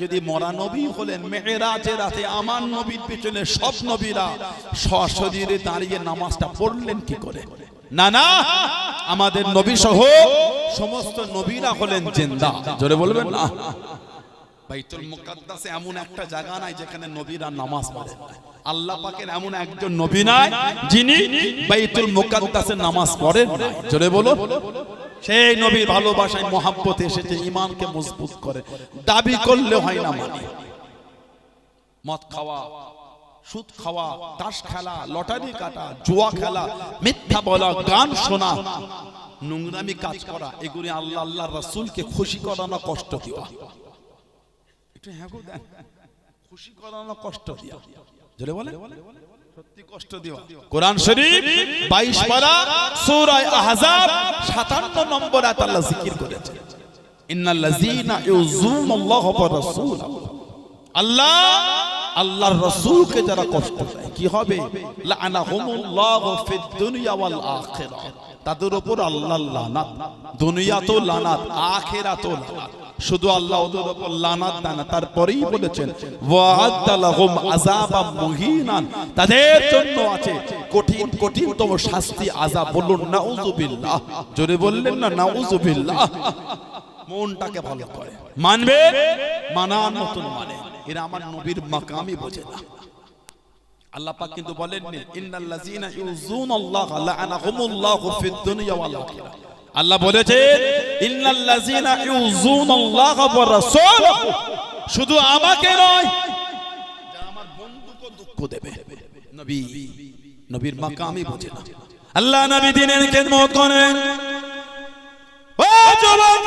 যদি মরা নবী হলেন মেরাজের রাতে আমার নবীর পেছনে সব নবীরা সশরীরে দাঁড়িয়ে নামাজটা পড়লেন কি করে? না না, আমাদের নবী সহ সমস্ত নবীরা হলেন জিন্দা। জোরে বলবেন না। বাইতুল মুকাদ্দাসে এমন একটা জায়গা নাই যেখানে নবীরা নামাজ পড়েন না। আল্লাহ পাকের এমন একজন নবী নাই যিনি বাইতুল মুকাদ্দাসে নামাজ পড়েন না। জোরে বলো। সেই নবীর ভালোবাসায় মহাব্বত এসেছে, ঈমানকে মজবুত করে। দাবি করলে হয় না মানে। মদ খাওয়া, সুদ খাওয়া, তাস খেলা, লটারি কাটা, জুয়া খেলা, মিথ্যা বলা, গান শোনা, নোংরামি কাজ করা, এগুলি আল্লাহ আল্লাহর রাসূলকে খুশি করানো, কষ্ট দেওয়া। একটু হ্যাঁ গো দেন, খুশি করানো, কষ্ট দেওয়া। জোরে বলে, সত্যি কষ্ট দেওয়া। কোরআন শরীফ 22 পারা সূরা আহজাব 57 নম্বর আয়াত আল্লাহ জিকির করেছে, ইন্নাল্লাযীনা ইউযুনাল্লাহা ওয়া রাসূলাহু। আল্লাহ আল্লাহর রাসূলকে যারা কষ্ট দেয় কি হবে? লাআনাহুমুল্লাহু ফিদ দুনিয়া ওয়াল আখিরাহ। তাদের উপর আল্লাহর লানাত, দুনিয়াতেও লানাত, আখিরাতেও লানাত। শুধু আল্লাহ ওদের উপর লানাত দেন না, তারপরেই বলেছেন ওয়া'আদ্দা লাহুম আযাবাম মুহিনান। তাদের জন্য আছে কঠিন কঠিনতম শাস্তি, আযাব। বলুন নাউযুবিল্লাহ। জোরে বললেন না নাউযুবিল্লাহ। মনটাকে ভালো করে মানবে, মানার মতন মানে। এরা আমার নবীর মাকামই বোঝে না। আল্লাহ পাক কিন্তু বলেননি ইন্নাল্লাযীনা ইউযুনাল্লাহা লাআনাহুমুল্লাহু ফিদ দুনিয়া ওয়াল আখিরাহ। আল্লাহ বলেছেন ইন্নাল্লাযীনা ইউযুনাল্লাহা ওয়া রাসূলাহু। শুধু আমাকে নয়, যারা আমার বন্ধুকে দুঃখ দেবে। নবী, নবীর মাকামই বোঝে না। আল্লাহ নবী দ্বীনের খিদমত করেন। ও যুবক,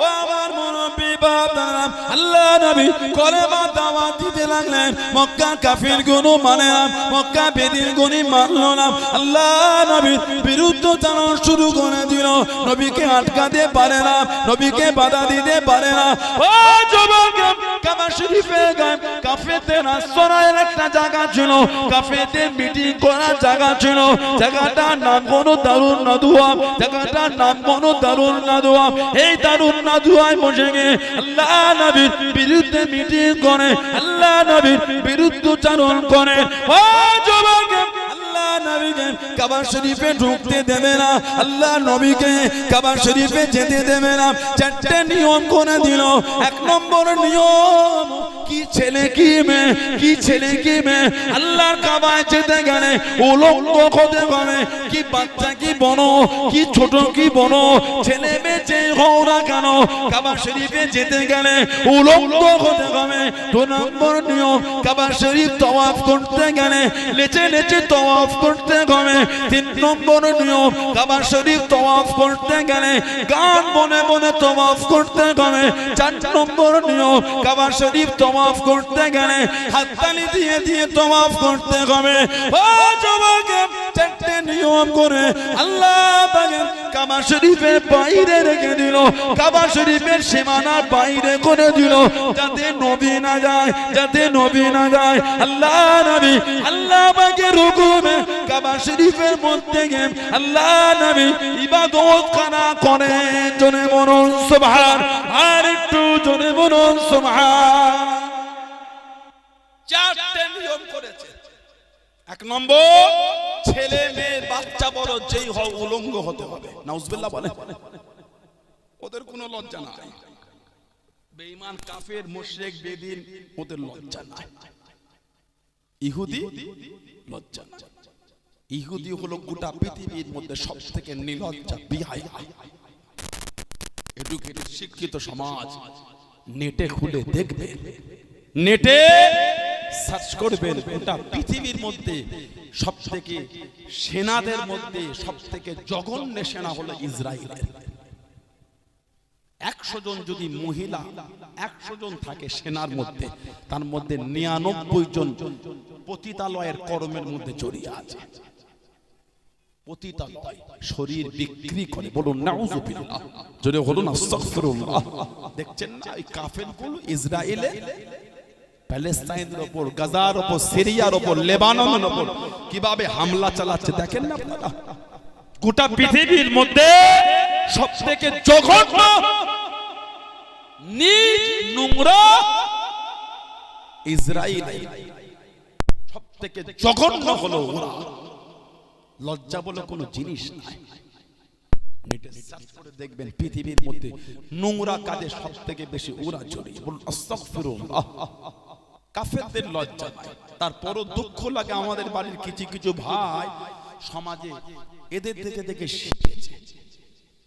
ও আমার মুরব্বি বাবারা, আল্লাহ নবী কলেমা দাওয়াত দিতে লাগলেন। মক্কা কাফির গুলো মানে না, মক্কা বেদিন গুনি মানলো না। আল্লাহ নবীর বিরুদ্ধচারণ শুরু করে দিল। নবীকে আটকাতে পারে না, নবীকে বাধা দিতে পারে না। ও যুবক, কাবা শরীফে কাফেরদের আশ্রয়ের একটা জায়গা ছিল, কাফেরদের মিটিং করার জায়গা ছিল। জায়গাটার নাম হলো দারুন নাদওয়া। জায়গাটার নাম হলো দারুন নাদওয়া। এই দারুন নাদওয়ায় বসে গিয়ে আল্লাহ নবীর বিরুদ্ধে মিটিং করে, আল্লাহ নবীর বিরুদ্ধচারণ করে। ও যুবক, আল্লাহ নবীকে কাবা শরীফে ঢুকতে দেবে না, আল্লাহ নবীকে কাবা শরীফে যেতে দেবে না। চারটে নিয়ম করে দিল। এক নম্বর নিয়ম, কি ছেলে কি মেয়ে, কি ছেলে কি মেয়ে আল্লাহর কাবায় যেতে গেলে উলঙ্গ হতে হবে। কি বাচ্চা কি বড়, কি ছোট কি বড়, ছেলে মেয়ে যে হও না কেন কাবা শরীফে যেতে গেলে উলঙ্গ হতে হবে। দু নম্বর নিয়ম, কাবা শরীফ তওয়াফ করতে গেলে লেচে লেচে তওয়াফ করতে হবে। তিন নম্বর নিয়ম, কাবা শরীফ তওয়াফ করতে গেলে গান বনে বনে তওয়াফ করতে হবে। চার নম্বর নিয়ম, কাবা শরীফ তওয়াফ করতে গেলে হাততালি দিয়ে দিয়ে তওয়াফ করতে হবে। ও যুবক, চারটে নিয়ম করে আল্লাহ পাক কাবা শরীফের বাইরে রেখে দিল, কাবা শরীফের সীমানার বাইরে করে দিল, যাতে নবী না যায়, যাতে নবী না যায়। আল্লাহ নবী আল্লাহ পাকের হুকুমে কাবা শরীফের মধ্যে গিয়ে আল্লাহ নবী ইবাদত খানা করে। জোরে বলুন সুবহান। আর একটু জোরে বলুন সুবহান। চারটে নিয়ম করেছে। এক নম্বর, ছেলে মেয়ে বাচ্চা বড় যেই হয় উলঙ্গ হতে হবে। নাউজুবিল্লাহ বলে। ওদের কোনো লজ্জা নাই। বেঈমান কাফের মুশরিক বেদিন ওদের লজ্জা নাই। ইহুদি লজ্জা নাই। ইহুদি হলো গোটা পৃথিবীর মধ্যে সবথেকে নির্লজ্জা, বিহায়া। এডুকেটেড শিক্ষিত সমাজ নেটে খুলে দেখবে, নেটে সার্চ করবেন, গোটা পৃথিবীর মধ্যে সবথেকে সেনাদের মধ্যে সবথেকে জঘন্য সেনা হলো ইসরায়েলের। 100 জন যদি মহিলা 100 জন থাকে সেনার মধ্যে, তার মধ্যে 99 জন পতিতালয়ের কর্মের মধ্যে জড়িয়ে আছে। পতিতালয়, শরীর বিক্রি করে। বলুন নাউযুবিল্লাহ। জোরে বলুন আস্তাগফিরুল্লাহ। দেখছেন না এই কাফেরগুলো ইসরায়েলে প্যালেস্টাইনের উপর, গাজার উপর, সিরিয়ার উপর, লেবাননের উপর কিভাবে হামলা চালাচ্ছে দেখেন না আপনারা। গোটা পৃথিবীর মধ্যে সবথেকে জঘন্য, নিজ, নোংরা ইসরাইল সব থেকে জঘন্য হলো ওরা। লজ্জা বলে কোনো জিনিস নাই। নেটে সার্চ করে দেখবেন পৃথিবীর মধ্যে নোংরা কাজে সব থেকে বেশি ওরা জড়িয়ে। বলুন আস্তাগফিরুল্লাহ। কাফেরদের লজ্জা নাই, তারপরও দুঃখ লাগে আমাদের বাড়ির কিছু কিছু ভাই সমাজে এদের দেখে দেখে শিখেছে।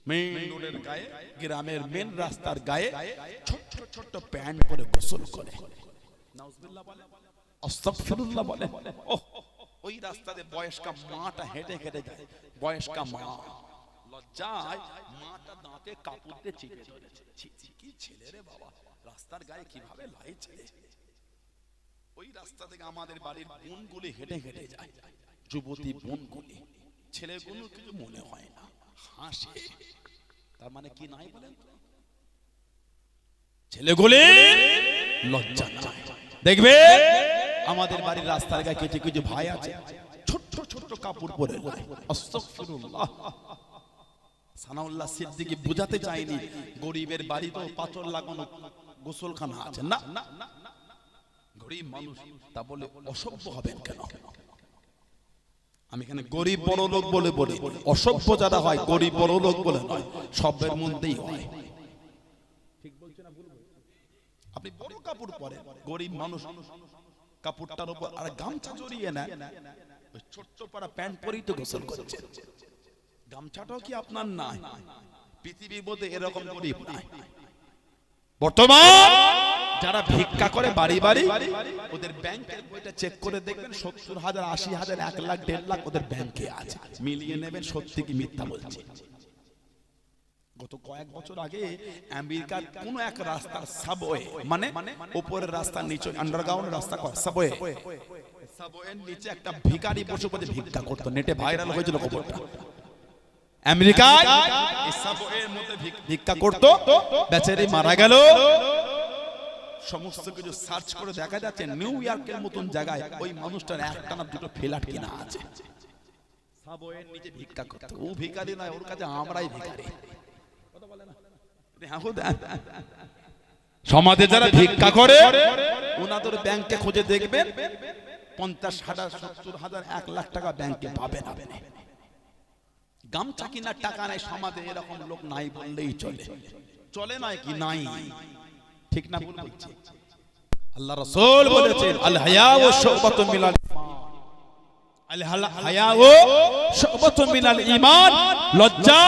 মেন রোডের গায়ে, গ্রামের মেন রাস্তার গায়ে ছোট ছোট প্যান্ট পরে গোসল করে, নাউজুবিল্লাহ বলে, আস্তাগফিরুল্লাহ বলে। ওহ, ওই রাস্তাতে বয়স্কা মাটা হেঁটে হেঁটে যায়, বয়স্কা মা লজ্জায় মাটা দাঁতে কাপড় দিয়ে চিপে ধরেছে। কি ছেলে রে বাবা, রাস্তার গায়ে কিভাবে লাইছে। ওই রাস্তা থেকে আমাদের বাড়ির বোনগুলি হেঁটে হেঁটে যায়, যুবতী বোনগুলি, ছেলেগুলো কিছু মনে হয় না, হাসে। তার মানে কি নাই বলেন, ছেলেগুলি লজ্জা নাই। দেখবে আমাদের বাড়ির রাস্তার গায়ে কিছু কিছু ভাই আছে ছোট ছোট কাপড় পরে। আস্তাগফিরুল্লাহ। সানাউল্লাহ সিদ্দিকী বুঝাতে চাইনি গরিবের বাড়ি তো পাথর লাগানো গোসলখানা আছে না, গরিব মানুষ, তা বলে অসভ্য হবেন কেন? আমি এখানে গরিব বড় লোক বলে বলি, অসভ্য যারা হয় গরিব বড় লোক বলে নয়, সবের মধ্যেই হয়। ঠিক বলছেন না? আপনি বড় কাপড় পরেন, গরিব মানুষ কাপড়টার উপর আর গামছা জড়িয়ে নেন, ওই ছোট্ট পাড়া প্যান্ট পরেই তো গোসল করছেন। গামছাটাও কি আপনার নাই? পৃথিবীর মধ্যে এরকম গরিব নাই। বর্তমান যারা ভিক্ষা করে বাড়ি বাড়ি, ওদের ব্যাংকের বইটা চেক করে দেখবেন 70,000, 80,000, 1 লাখ, 1.5 লাখ ওদের ব্যাংকে আছে। মিলিয়ে নেবেন সত্যি কি মিথ্যা বলছি। গত কয়েক বছর আগে আমেরিকার কোন এক রাস্তার সাবওয়ে, মানে উপরের রাস্তা নিচে আন্ডারগ্রাউন্ড রাস্তা, সাবওয়ে, সাবওয়ের নিচে একটা ভিখারি বসে বসে ভিক্ষা করতো। নেটে ভাইরাল হয়েছিল খবরটা। আমেরিকায় এই সাবওয়ের মধ্যে ভিক্ষা করতো, বেচারি মারা গেল। সমস্ত কিছু সার্চ করে দেখা যাচ্ছে নিউ ইয়র্কের মতন জায়গায় ওই মানুষটার একটা না দুটো ফ্ল্যাট কিনা আছে। সাবওয়ের নিচে ভিক্ষা করতো। ও ভিখারি নয়, ওর কাছে আমরাই ভিখারি। কথা বলে না? সমাজে যারা ভিক্ষা করে ওনাদের ব্যাংকে খুঁজে দেখবেন 50,000, 70,000, 1 লাখ টাকা ব্যাংকে পাবেন। গামছা কিনার টাকা নাই সমাজে, এরকম লোক নাই বললেই চলে। চলে নয় কি নাই, ঠিক না ভুল বলছি? আল্লাহ রাসূল বলেছেন আল হায়াউ শুবাতুম মিনাল ঈমান, আল হায়াউ শুবাতুম মিনাল ঈমান। লজ্জা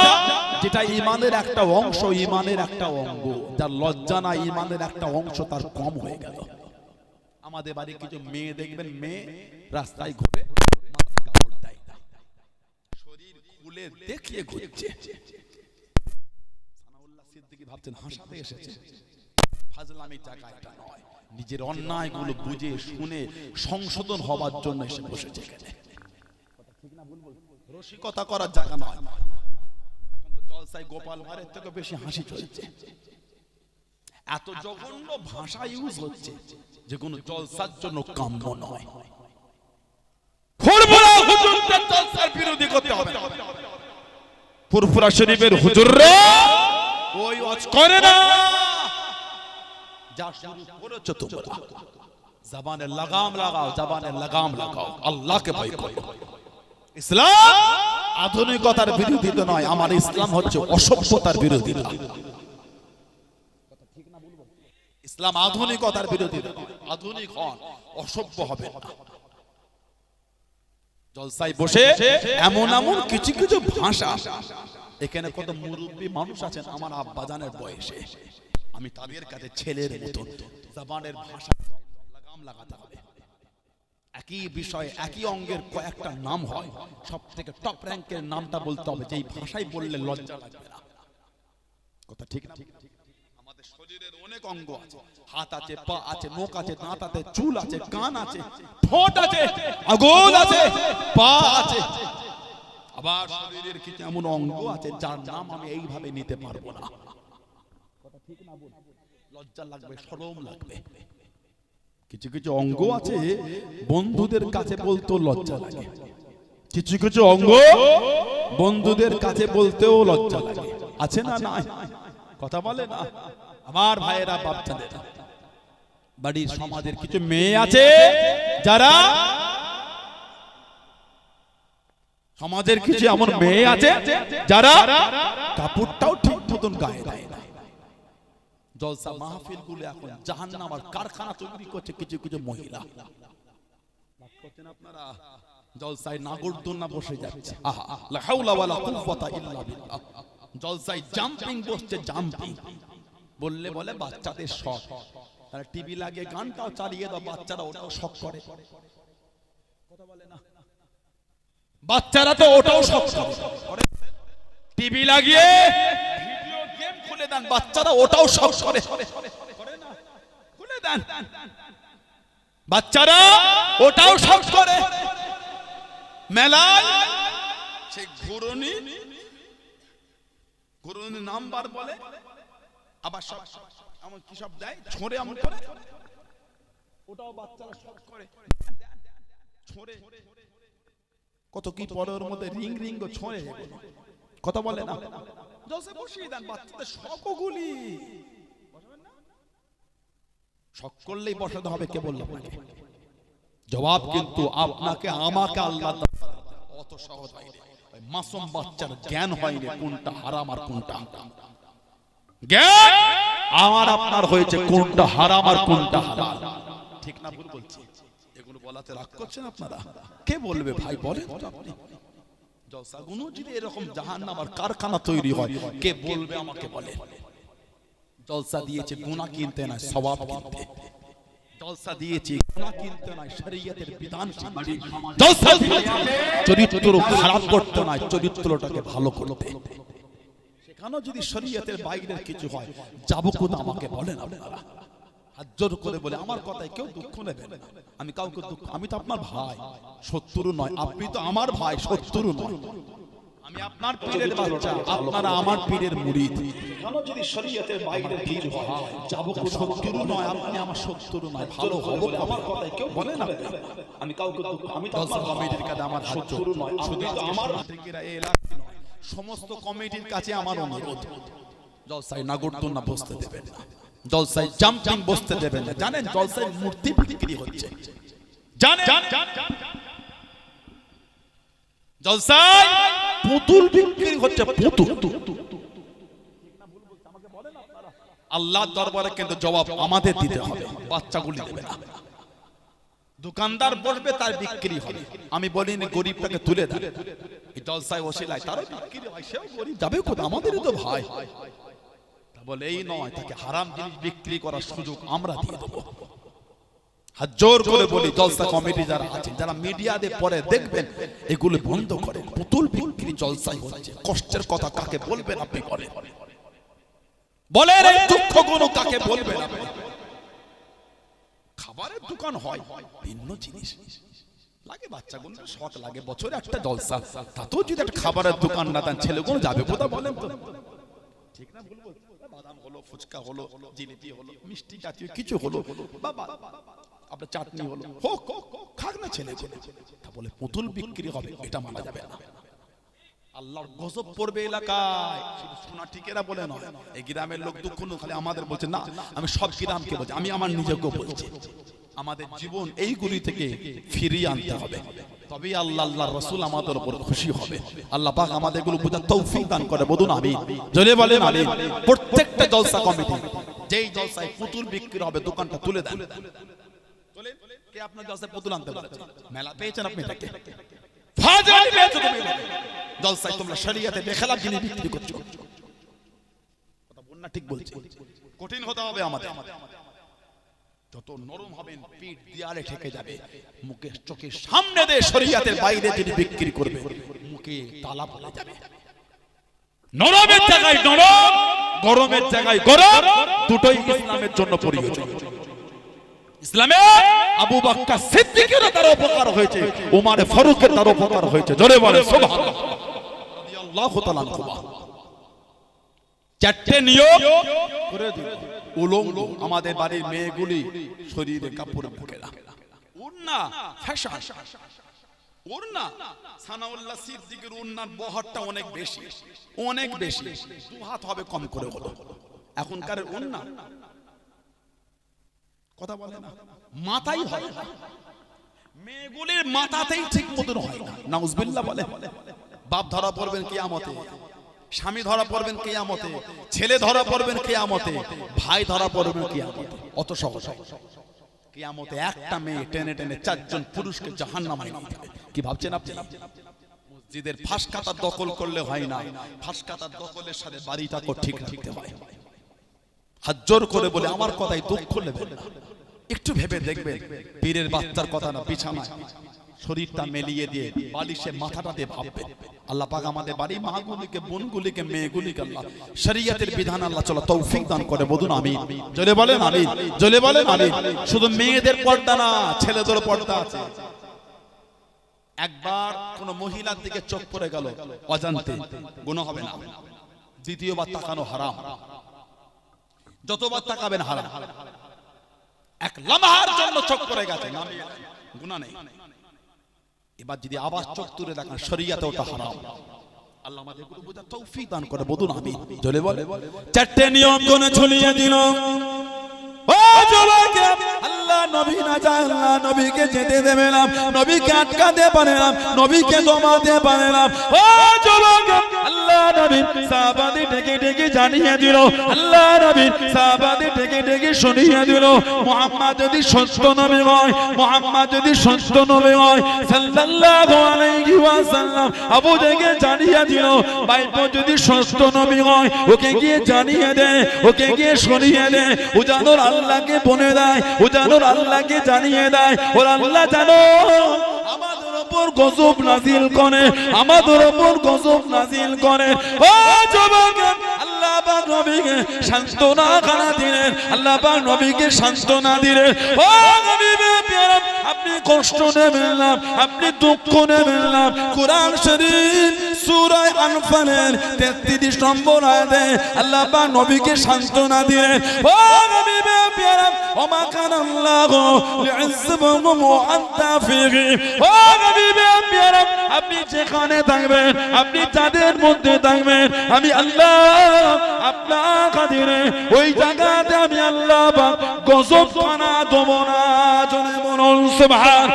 যেটা ঈমানের একটা অংশ, ঈমানের একটা অঙ্গ। যার লজ্জা না, ঈমানের একটা অংশ তার কম হয়ে গেল। আমাদের বাড়ি কিছু মেয়ে দেখবেন, মেয়ে রাস্তায় ঘুরে মাথায় কাপড় দেয় না, শরীর খুলে দেখিয়ে ঘুরছে। সানাউল্লাহ সিদ্দিকী ভাবছেন হাসাতে এসেছে, ফাজলামি টাকা এটা নয়, নিজের অন্যায়গুলো বুঝে শুনে সংশোধন হওয়ার জন্য এসে বসেছে এখানে। ঠিক না ভুল বলছি? রসিকতা করার জায়গা নয়। এখন তো জলসায় গোপাল ভাঁড়ের থেকে বেশি হাসি চলছে। এত জঘন্য ভাষা ইউজ হচ্ছে যে কোনো জলসার জন্য কাম্য নয়। ফুরফুরা হুজুরদের জলসার বিরোধী করতে হবে। ফুরফুরা শরীফের হুজুররা ওই ওয়াজ করে না, যা শুরু করেছো তোমরা। জবানের লাগাম লাগাও, জবানের লাগাম লাগাও, আল্লাহকে ভয় করো। ইসলাম আধুনিকতার বিরোধী তো নয়, আমার ইসলাম হচ্ছে অসভ্যতার বিরোধী। ইসলাম আধুনিকতার বিরোধী নয়, আধুনিক হন, অসভ্য হবে না। জলসায় বসে এমন এমন কিছু কিছু ভাষা, এখানে কত মুরব্বী মানুষ আছেন আমার আব্বাজানের বয়সে, আমি তাদের কাছে ছেলের মতো। জবানের ভাষা লাগাম লাগাতে হবে। একই বিষয় একই অঙ্গের কয়েকটা নাম হয়, সব থেকে টপ র্যাঙ্কের নামটা বলতে হবে, যেই ভাষায় বললে লজ্জা লাগবে না। কথা ঠিক না? আমাদের শরীরের অনেক অঙ্গ আছে, হাত আছে, পা আছে, নখ আছে, দাঁত আছে, চুল আছে, কান আছে, ঠোঁট আছে, আঙুল আছে, পা আছে। আবার শরীরের কিছু এমন অঙ্গ আছে যার নাম আমি এইভাবে নিতে পারবো না। কথা ঠিক না? লজ্জা লাগবে, শরম লাগবে। কিছু কিছু অঙ্গ আছে বন্ধুদের কাছে বলতেও লজ্জা লাগে, কিছু কিছু অঙ্গ বন্ধুদের কাছে বলতেও লজ্জা লাগে। আছে না? নাই? কথা বলে না আমার ভাইয়েরা, বাচ্চাদের বাড়ির সমাজের কিছু মেয়ে আছে যারা সমাজের কিছু এমন মেয়ে আছে যারা কাপড়টাও ঠিক মতন গায়ে দেয় না। জলসা মাহফিল গুলো এখন জাহান্নাম আর কারখানা তৈরি করছে কিছু কিছু মহিলা। করছেন আপনারা জলসায় নাগরদোলনা বসে যাচ্ছে, আহা লা হাওলা ওয়ালা কুওয়াতা ইল্লা বিল্লাহ। জলসায় জাম্পিং বসছে, জাম্পিং বললে বলে বাচ্চাদের শখ, তারা টিভি লাগিয়ে গানটাও চালিয়ে দাও, বাচ্চারা ওটাও শখ করে। কথা বলে না, বাচ্চারা তো ওটাও শখ করে। টিভি লাগিয়ে ভিডিও গেম খুলে দেন, বাচ্চারা ওটাও শখ করে। করে না, খুলে দেন, বাচ্চারা ওটাও শখ করে। মেলায় সেই ঘুরনি নাম্বার বলে, আবার সব এমন কি সব দেয় ছোঁড়ে, এমন করে ওটাও বাচ্চারা শখ করে। ছোঁড়ে কত কি পরে, ওর মধ্যে রিং রিং ছোঁড়ে, কথা বলে না। জলসা বসিয়ে দেন, বাচ্চাদের শখগুলি শখ করলেই বসাতে হবে। কে বলল আপনাকে? জবাব কিন্তু আপনাকে আমাকে আল্লাহ। অত সহজ হয়নি, মাসুম বাচ্চার জ্ঞান হয়নি কোনটা হারাম আর কোনটা হারাম। জ্ঞান আমার আপনার হয়েছে কোনটা হারাম আর কোনটা হালাল। ঠিক না ভুল বলছি? এগুলো বলাতে রাগ করছেন আপনারা? কে বলবে ভাই বলেন তো আপনি? জলসাগুলো যদি এরকম জাহান্নাম আর কারখানা তৈরি হয়, কে বলবে আমাকে বলে? জলসা দিয়েছে গুনাহ কিনতে না, সওয়াব কিনতে। জলসা দিয়েছে গুনাহ কিনতে না, শরীয়তের বিধান শিখতে। জলসা দিয়েছে চরিত্র খারাপ করতে না, চরিত্রটাকে ভালো করতে। সেখানে যদি শরীয়তের বাইরের কিছু হয়, যাবো কোথা আমাকে বলেন আপনারা? হাত জোর করে বলে আমার কথায় কেউ দুঃখ নেবেন না। আমি কাউকে দুঃখ, আমি তো আপনার ভাই, শত্রু নয়। আপনি তো আমার ভাই, শত্রু নয়। আমি আপনার পীরের বাচ্চা, আপনারা আমার পীরের মুরিদ। কেন যদি শরীয়তের বাইরে পীর হয়, যাবো শত্রু নয়, আপনি আমার শত্রু নয়, ভালো হবো। আমার কথায় কেউ বলে না, আমি কাউকে দুঃখ, আমি তো আপনার কমিটির কাছে আমার শত্রু নয়, শুধু আমার ঠিকরা এই এলাকা নয়, সমস্ত কমিটির কাছে আমার অনুরোধ, জলসায় নাগরদোলনা বসতে দেবেন না, জলসায় জাম্পিং বসতে দেবেন না। জানেন জলসায় মূর্তি বিক্রি হচ্ছে, জানেন জলসায় পুতুল বিক্রি হচ্ছে, পুতুল। আল্লাহর দরবারে কিন্তু জবাব আমাদের দিতে হবে, বাচ্চাগুলি দেবে না। দোকানদার বসবে, তার বিক্রি হবে। আমি বলিনি গরিবটাকে তুলে দেন, এই জলসায় ওসিলায় তারও বিক্রি হয়, সেও গরিব যাবে কোথায়? আমাদেরই তো ভাই। বলে এই নয়, তাকে হারাম জিনিস বিক্রি করার সুযোগ আমরা দিয়ে দেবো। হাত জোর করে বলি, জলসা কমিটি যারা আছেন, যারা মিডিয়াতে পরে দেখবেন, এগুলো বন্ধ করেন। পুতুল বিক্রি জলসাই হচ্ছে, কষ্টের কথা কাকে বলবেন আপনি? বলেন এই দুঃখগুলো কাকে বলবেন আপনি? খাবারের দোকান হয়, ভিন্ন জিনিস লাগে, বাচ্চাগুলো শখ লাগে, বছরে একটা জলসা, তাতেও যদি একটা খাবারের দোকান না দেন, ছেলেগুলো যাবে কোথায় বলেন তো? ঠিক না ভুল বলছি? বাদাম হলো, ফুচকা হলো, জিলিপি হলো, মিষ্টি জাতীয় কিছু হলো, বাবা আপনার চাটনি হলো, হোক খাক না ছেলে। তা বলে পুতুল বিক্রি হবে, এটা মানা যাবে না। আল্লাহর গজব পড়বে এলাকায়। শোনা ঠিকেরা বলে নয়, এই গ্রামের লোক দুঃখ খালি আমাদের বলছে না, আমি সব গ্রামকে বলছি, আমি আমার নিজেকে বলছি। আমাদের জীবন এইগুলি থেকে ফিরিয়ে আনতে হবে, তবেই আল্লাহ আল্লাহর রাসূল আমাদের উপর খুশি হবে। আল্লাহ পাক আমাদের এগুলো বোঝার তৌফিক দান করে, বলুন আমিন। জোরে বলেন আমিন। প্রত্যেকটা জলসা কমিটি যেই জলসায় পুতুল বিক্রি হবে, দোকানটা তুলে দেন। বলেন কে আপনার জলসায় পুতুল আনতে বলেছে? মেলা পেয়েছেন আপনি? তাকে ফাজলামি পেয়েছো তুমি। জলসায় তোমরা শরীয়তে বেখেলাফ জিনিস বিক্রি করছো, কথা বল না? ঠিক বলছি? কঠিন হতে হবে আমাদের। যত নরম হবেন, পিঠ দেয়ালে ঠেকে যাবে। মুখে চোখের সামনে দিয়ে শরীয়তের বাইরে যদি বিক্রি করবে, মুখে তালা পড়ে যাবে। নরমের জায়গায় নরম, গরমের জায়গায় গরম, দুটোই ইসলামের জন্য প্রয়োজন। ইসলামে আবু বকর সিদ্দিকের তার উপকার হয়েছে, ওমর ফারুকের তার উপকার হয়েছে। জোরে বলে সুবহানাল্লাহ, রাদিয়াল্লাহু তাআলা আনহু। চারটে নিয়ম করে দিন। উলঙ্গ আমাদের বাড়ির মেয়েগুলি শরীরে কাপড় মুখে না, ওড়না ফ্যাশন, ওড়না সানাউল্লাহ সিদ্দিকের ওড়নার বহরটা অনেক বেশি, অনেক বেশি, দু হাত হবে কম করে হলো। এখনকার ওড়না কথা বলে না, মাথাই হয় না, মেয়েগুলির মাথাতেই ঠিক মতন হয় না। নাউজুবিল্লাহ বলে। বাপ ধরা পড়বেন কিয়ামতে, স্বামী ধরা পড়বেন কিয়ামতে, ছেলে ধরা পড়বেন কিয়ামতে, ভাই ধরা পড়বেন কিয়ামতে। অত সহজ কিয়ামতে একটা মেয়ে টেনে টেনে 4 জন পুরুষকে জাহান্নামে নিয়ে যাবে। কি ভাবছেন আপনি? মসজিদের ফাঁস কাতার দখল করলে হয় না, ফাঁস কাতার দখলের সাথে বাড়িটাকে ঠিক রাখতে হয়। হাত জোর করে বলে আমার কথাই দুঃখ নেবেন না, একটু ভেবে দেখবেন। পীরের বাচ্চার কথা না, বিছানায় শরীরটা মেলিয়ে দিয়ে বালিশে মাথাটা দিয়ে ভাববেন, আল্লাহ পাক আমাদের বাড়ি মাগুলিকে, বোনগুলিকে, মেয়েগুলিকে আল্লাহ শরীয়তের বিধান আল্লাহ চলা তৌফিক দান করে। বলুন আমিন। জোরে বলেন আমিন, জোরে বলেন আমিন। শুধু মেয়েদের পর্দা না, ছেলেদের পর্দা আছে। একবার কোন মহিলার দিকে চোখ পড়ে গেল অজান্তে, গুনাহ হবে না। দ্বিতীয়বার তাকানো হারাম, যতবার তাকাবেন হারাম। এক লম্হার জন্য চোখ পড়ে গেছে, গুনাহ নেই। এবার যদি আবার চোখ তুলে দেখেন, শরীয়তে ওটা হারাম। আল্লাহ আমাদের বুঝার তৌফিক দান করে। বলুন আমিন। জোরে বলে। 4টে নিয়ম কোনে ঝুলিয়ে দিল। ও যুবক, আল্লাহ নবী না যায়, আল্লাহ নবীকে যেতে দেবে না, নবীকে আটকাতে পারে না, নবীকে দমাতে পারে না। ও যুবক, আল্লাহ নবী সাহাবাদের ডেকে ডেকে জানিয়ে দিল, আল্লাহ নবী সাহাবাদের ডেকে ডেকে শুনিয়ে দিল, মুহাম্মদ যদি সত্য নবী হয়, মুহাম্মদ যদি সত্য নবী হয় সাল্লাল্লাহু আলাইহি ওয়াসাল্লাম, আবু ডেকে জানিয়ে দিল, বাইপো যদি সত্য নবী হয় ওকে গিয়ে জানিয়ে দে, ওকে গিয়ে শুনিয়ে দে। ও জানো আল্লাহকে বলে দেয়, ও জানো আল্লাহকে জানিয়ে দেয়, ওর আল্লাহ জানো আমাদের উপর গজব নাজিল করে, আমাদের উপর গজব নাজিল করে। ও যুবক, আল্লাহ পাক নবীকে সান্ত্বনা খানা দিলেন, আল্লাহ পাক নবীকে সান্ত্বনা দিলেন। ও নবীবে প্যারা, আপনি কষ্ট নেবেন না, আপনি দুঃখ নেবেন না। কোরআন শরীফ সূরা আনফালের 33 নম্বর আয়াতে আল্লাহ পাক নবীকে সান্ত্বনা দিলেন। ও নবীবে প্যারা, ওমা কানা আল্লাহু লিউযিবাহুম ওয়া আনতা ফীহিম। ও নবীবে প্যারা, আপনি যেখানে থাকবেন, আপনি যাদের মধ্যে থাকবেন, আমি আল্লাহ আপনার খাতিরে ওই জায়গাতে আমি আল্লাহ পাক গজব খানা দেব না। জোরে বলুন সুবহান,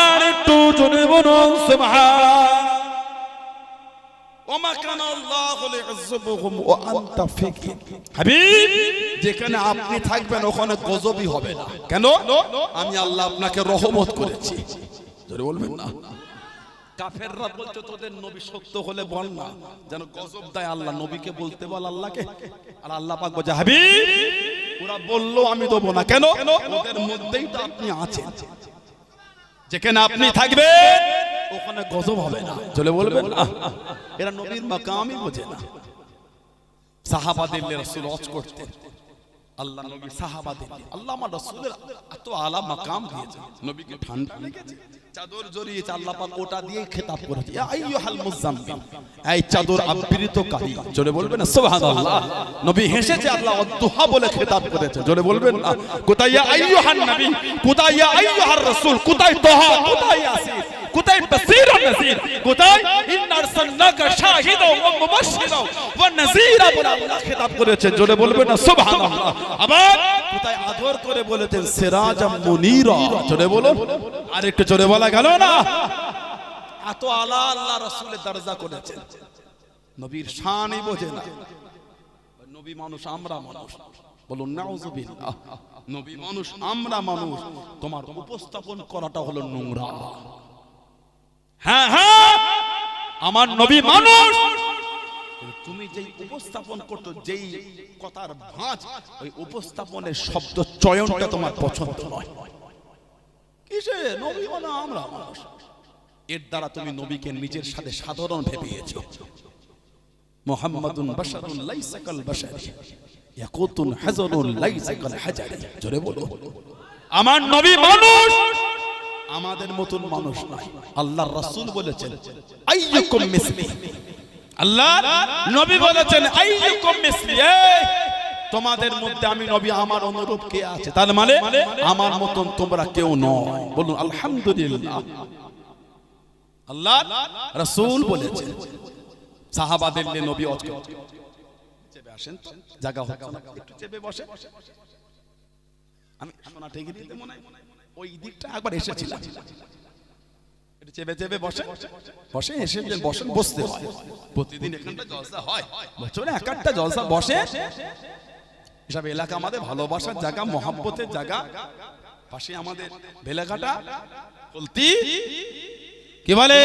আর একটু জোরে বলুন সুবহান। ওমা কানা আল্লাহু লিউযিবাহুম ওয়া আনতা ফীহিম। হাবিব, যেখানে আপনি থাকবেন ওখানে গজবই হবে না। কেন? আমি আল্লাহ আপনাকে রহমত করেছি। জোরে বলবেন না। কাফেররা বলছে তোদের নবী সত্য হলে বল না, যেন গজব দেয় আল্লাহ। নবীকে বলতে বল আল্লাহকে। আর আল্লাহ পাক বলে হাবিব, ওরা বললো আমি দেব না। কেন? ওদের মধ্যেই তো আপনি আছেন, যেখানে আপনি থাকবেন ওখানে গজব হবে না। চলে বলবেন এরা নবীর মাকামই বোঝে না। সাহাবাদের রাসূল ওয়াজ করতেন, আল্লাহ নবী সাহাবাদের, আল্লাহ আমার রাসূলের এত আলা মাকাম দিয়েছেন, নবীকে ঠান্ডা লেগেছে, চাদর জড়িয়েছে, আল্লাহ পাক ওটা দিয়ে খেতাব করেছে, ইয়া আইয়ুহাল মুযাম্মিল, এই চাদর আবৃতকারী। জোরে বলবেন না সুবহানাল্লাহ। নবী হেসেছে, আল্লাহ ওয়াদুহা বলে খেতাব করেছে। জোরে বলবেন না। কোথায় ইয়া আইয়ুহান নবী, কোথায় ইয়া আইয়ুহার রাসূল, কোথায় তাহা, কোথায় ইয়াসিন, কোথায় বাসীরুন নাযীর, কোথায় ইন্না আরসালনাকা শাহিদাও ওয়া মুবাশশিরাও ওয়া নাযীরা বলে আল্লাহ খেতাব করেছেন। জোরে বলবেন না সুবহানাল্লাহ। আবার কোথায় আদর করে বলেছেন সিরাজাম মুনীরা। জোরে বলুন, আর একটু জোরে বলা গেল না। এত আলা আল্লাহ রাসূলের দরজা করেছেন, নবীর শানই বোঝে না। নবী মানুষ, আমরা মানুষ। বলুন নাউযুবিল্লাহ। নবী মানুষ, আমরা মানুষ। তোমার উপস্থাপন করাটা হলো নোংরা। হ্যাঁ হ্যাঁ, আমার নবী মানুষ, তুমি যেই উপস্থাপন করতো, যেই কথার ভাঁজ, ওই উপস্থাপনের শব্দ চয়নটা তোমার পছন্দ নয়। কিসে নবী মানে আমরা মানুষ, এর দ্বারা তুমি নবীকে নিজের সাথে সাধারণ ভেবেছো। মুহাম্মাদুন বাশারুন লাইসা কাল বাশারি ইয়াকুতুন হাজারুন লাইসা কাল হাজারি। জোরে বলো, আমার নবী মানুষ, আমাদের মতন মানুষ নয়। আল্লাহর রাসূল বলেছেন আইয়ুকুম মিসলি, আল্লাহ নবী বলেছেন আইয়ুকুম মিসলি, তোমাদের মধ্যে আমি নবী আমার অনুরূপ কে আছে? তার মানে আমার মতন তোমরা কেউ নয়। বলুন আলহামদুলিল্লাহ। আল্লাহ রাসূল বলেছেন, সাহাবাদের নিয়ে নবী ওয়াজ করতেন। চেপে আসেন, জায়গা হচ্ছে না, একটু চেপে বসে। আমি সোনা ঠেকে দিতে মনে হয় ওই দিকটা একবার এসেছিলাম, এটা চেপে চেপে বসে বসে এসে বসেন, বসতে হয় প্রতিদিন এখানটা জলসা হয়, বছরে এক একটা জলসা বসে। এসব এলাকা আমাদের ভালোবাসার জায়গা, মহব্বতের জায়গা। পাশে আমাদের বেলাঘাটা, কলতি, কি বলে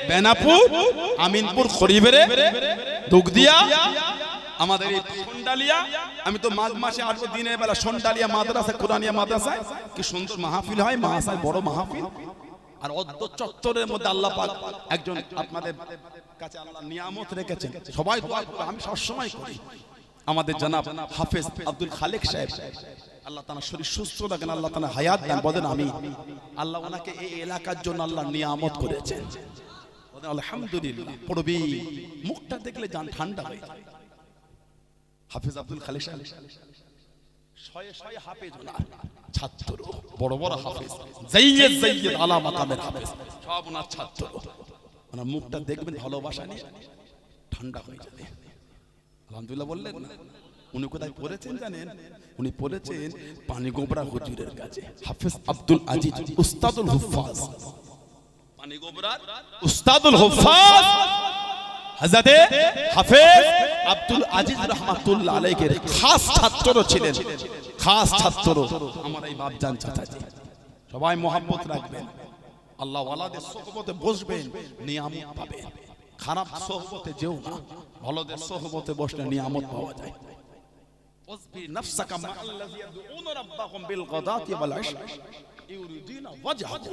বেনাপুর, আমিনপুর, খড়িবেড়ে, দুগদিয়া, আমাদের এই সন্ডালিয়া। আমি তো মাঘ মাসে আসবো দিনের বেলা সন্ডালিয়া মাদ্রাসা, কুরানিয়া মাদ্রাসায় কি সুন্দর মাহফিল হয়, মাহাসায় বড় মাহফিল। আর অদ্য চত্বরের মধ্যে আল্লাহ পাক একজন আপনাদের কাছে আল্লাহ নিয়ামত রেখেছেন, সবাই দোয়া করে, আমি সবসময় করি। আমাদের জনাব হাফেজ আব্দুল খালেক সাহেব, আল্লাহ তাআলা শরীর সুস্থ রাখেন, আল্লাহ তাআলা হায়াত দেন, বলেন আমি। আল্লাহ ওনাকে এই এলাকার জন্য আল্লাহ নিয়ামত করেছেন, বলেন আলহামদুলিল্লাহ। পড়বি, মুখটা দেখলে জান ঠান্ডা হয়ে যায়। হাফেজ আব্দুল খালেক সাহেব শয়ে শয়ে হাফেজ ওনার ছাত্র, বড় বড় হাফেজ, যাইয়্যিদ যাইয়্যিদ আলা মাকামের হাফেজ, সব ওনার ছাত্র। ওনার মুখটা দেখবেন ভালোবাসা নিয়ে ঠান্ডা হয়ে যাবে। আলহামদুলিল্লাহ বললেন না। উনি কোথায় পড়েছেন জানেন? উনি পড়েছেন পানিগোবরা হুজুরের কাছে, হাফেজ আব্দুল আজিজ উস্তাদুল হুফাজ, পানিগোবরার উস্তাদুল হুফাজ হযরত হাফেজ আব্দুল আজিজ রাহমাতুল্লাহ আলাইহির খাস ছাত্র ছিলেন, খাস ছাত্র আমার এই বাপজান চাচাজি। সবাই মোহাম্মত রাখবেন, আল্লাহ ওয়ালাদের সোহবতে বসবেন, নিয়ামত পাবেন। খারাপ সোহবতে যেও না, ভালোদের সোহবতে বসলে নিয়ামত পাওয়া যায়। ওয়াসবি নাফসাকা মা'আল্লাযী ইয়াদউনা রাব্বাহুম বিল গাদাতি ওয়াল আশি ইউরিদুনা ওয়াজহাহু।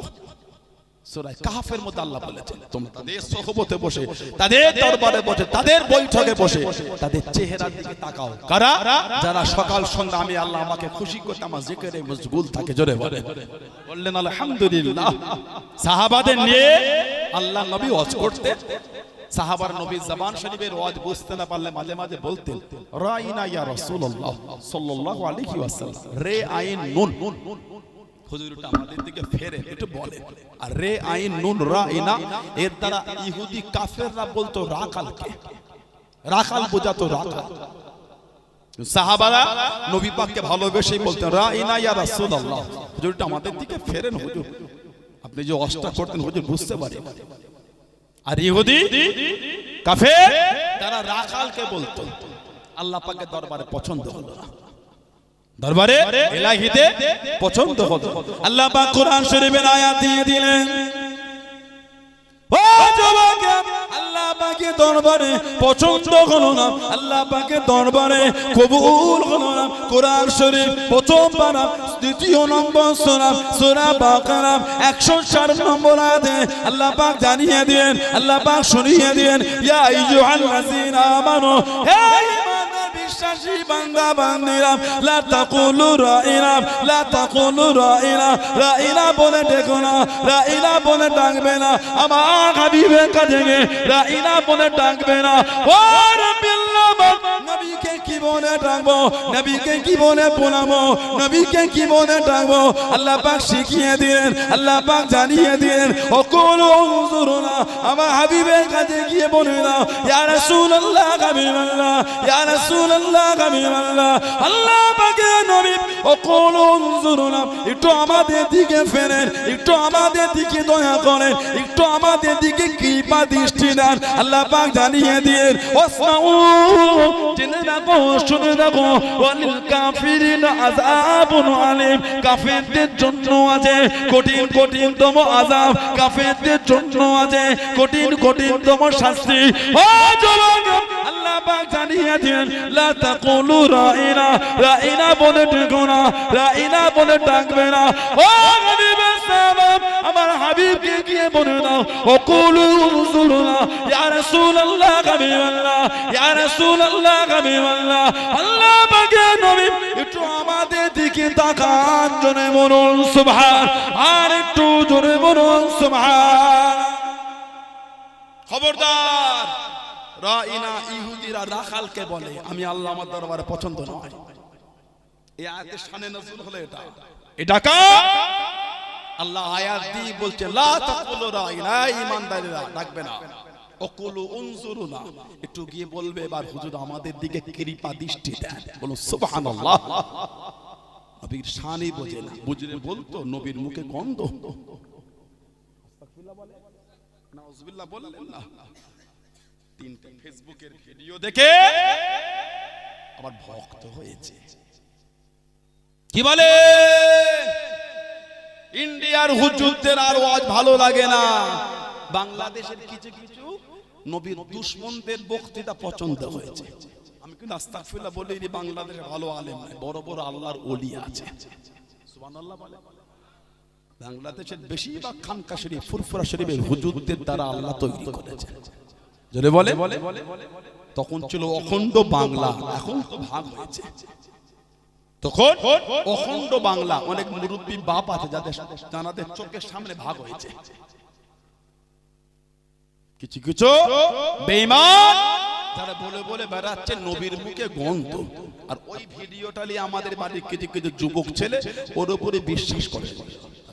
সূরা কাহফের মধ্যে আল্লাহ বলেছেন, তোমরা তাদের সোহবতে বসে, তাদের দরবারে বসে, তাদের বৈঠকে বসে তাদের চেহারার দিকে তাকাও। কারা? যারা সকাল সন্ধ্যা আমি আল্লাহ আমাকে খুশি করতে আমার জিকিরে মশগুল থাকে। জোরে বলে বললেন আলহামদুলিল্লাহ। সাহাবাদের নিয়ে আল্লাহ নবী ওয়াজ করতেন। সাহাবার নবী জবান শরীফের ওয়াজ বুঝতে না পারলে মাঝে মাঝে বলতেন রাইনা ইয়া রাসূলুল্লাহ সাল্লাল্লাহু আলাইহি ওয়াসাল্লাম। রে আইন নুন, হুজুরটা আমাদের দিকে ফেরে একটু বলে। আর রে আইন নুন রাইনা, এর দ্বারা ইহুদি কাফেররা বলতো রাকালকে, রাকাল বোঝাতো রাকাল। সাহাবারা নবী পাককে ভালোবেসেই বলতেন রাইনা ইয়া রাসূলুল্লাহ, হুজুরটা আমাদের দিকে ফেরেন হুজুর, আপনি যে অস্ত্র করতেন হুজুর বুঝতে পারি। আর ইহুদি কাফের তারা রাখালকে বলতো। আল্লাহ পাকের দরবারে পছন্দ হলো না, দরবারে ইলাহিতে পছন্দ হলো। আল্লাহ পাক কোরআন শরীফের আয়াত দিয়ে দিলেন, ও যুবক, আল্লাহ পাকের দরবারে পছন্দ হলো না, আল্লাহ পাকের দরবারে কবুল হলো না। কোরআন শরীফ প্রথম পারা ২য় নম্বর সূরা, সূরা বাকারা ১০৪ নম্বর আয়াতে আল্লাহ পাক জানিয়ে দেন, আল্লাহ পাক শুনিয়ে দেন, ইয়া আইয়ুহাল্লাযীনা আমানু, হে ঈমানদার বিশ্বাসী বান্দা বান্দীরা, লা তাকুলু রাইনা, লা তাকুলু রাইনা, রাইনা বলে ডেকো না, রাইনা বলে ডাকবে না। আমার হাবিবের কাছে রাইনা বলে ডাকবে না। ও রাব্বিল্লাহ, নবীকে কি বলে ডাকবো, নবীকে কি বলে বলাবো, নবীকে কি বলে ডাকবো? আল্লাহ পাক শিখিয়ে দিলেন, আল্লাহ পাক জানিয়ে দিলেন, ওকুলু উনজুরুনা, আমার হাবিবের কাছে গিয়ে বলে না ইয়া রাসূলুল্লাহ, হাবিবাল্লাহ, ইয়া রাসূলুল্লাহ, হাবিবাল্লাহ। আল্লাহ পাকের নবী ওকুলু উনজুরুনা, একটু আমাদের দিকে ফেরেন, একটু আমাদের দিকে দয়া করেন, একটু আমাদের দিকে কৃপা দৃষ্টি দেন। আল্লাহ পাক জানিয়ে দিলেন, ওয়াসমাউ, জেনে রাখো, শুনে রাখো, ওয়ালিল কাফিরিনা আযাবুন আলীম, কাফেরদের জন্য আছে কঠিন কঠিনতম আযাব, কাফেরদের জন্য আছে কঠিন কঠিনতম শাস্তি। ও যুবক, আল্লাহ পাক জানিয়ে দিলেন, লা তাকুলু রাইনা, রাইনা বলে ডেকো না, রাইনা বলে ডাকবে না। ও হাবিবের সাহাবা, আমার হাবিবকে গিয়ে বলে দাও, ওকুলু উনজুরুনা, ইয়া রাসূলুল্লাহ, হাবিবাল্লাহ, ইয়া রাসূলুল্লাহ, হাবিবাল্লাহ। আল্লাহ পাকের নবী একটু আমাদের দিকে তাকান, জোরে বলুন সুবহান, আর একটু জোরে বলুন সুবহান। খবরদার, রাইনা ইহুদিরা রাখালকে বলে, আমি আল্লাহ আমার দরবারে পছন্দ নয়। এই আয়াতের শানে নজুল হলো এটা, এটা কা আল্লাহ আয়াত দিয়ে বলছে লা তাকুলু রাইনা, ঈমানদাররা ডাকবে না, ওকুলু উনজুরুনা, একটু গিয়ে বলবে এবার হুজুর আমাদের দিকে কৃপা দৃষ্টি দেন। বলুন সুবহানাল্লাহ। নবীর শানই বোঝে না, বুঝলে বলতো নবীর মুখে গন্ধ। নাউজুবিল্লাহ বললেন না। তিনটা ফেসবুকের ভিডিও দেখে আবার ভক্ত হয়েছে। কি বলে ইন্ডিয়ার হুজুরদের আর ওয়াজ ভালো লাগে না, বাংলাদেশের কিছু কিছু নবীর দুশমনদের বক্তৃতা পছন্দ হয়েছে। আমি কিন্তু আস্তাগফিরুল্লাহ বলি, বাংলাদেশে ভালো আলেম নাই, বড় বড় আল্লাহর ওলি আছে। সুবহানাল্লাহ বলে। বাংলাদেশের বেশিরভাগ খানকা শরীফ, ফুরফুরা শরীফের হুজুরদের দ্বারা আল্লাহ তৈরি করেছে। যদি বলে তখন ছিল অখণ্ড বাংলা, এখন তো ভাগ হয়েছে। তখন অখণ্ড বাংলা, অনেক মুরব্বী বাপ আছে যাদের চোখের সামনে ভাগ হয়েছে। কিছু কিছু বেঈমান তারা বলে বলে বেড়াচ্ছে নবীর মুখে গন্ধ, আর ওই ভিডিওটা নিয়ে আমাদের বাড়ির কিছু কিছু যুবক ছেলে ওর উপরে বিশ্বাস করে।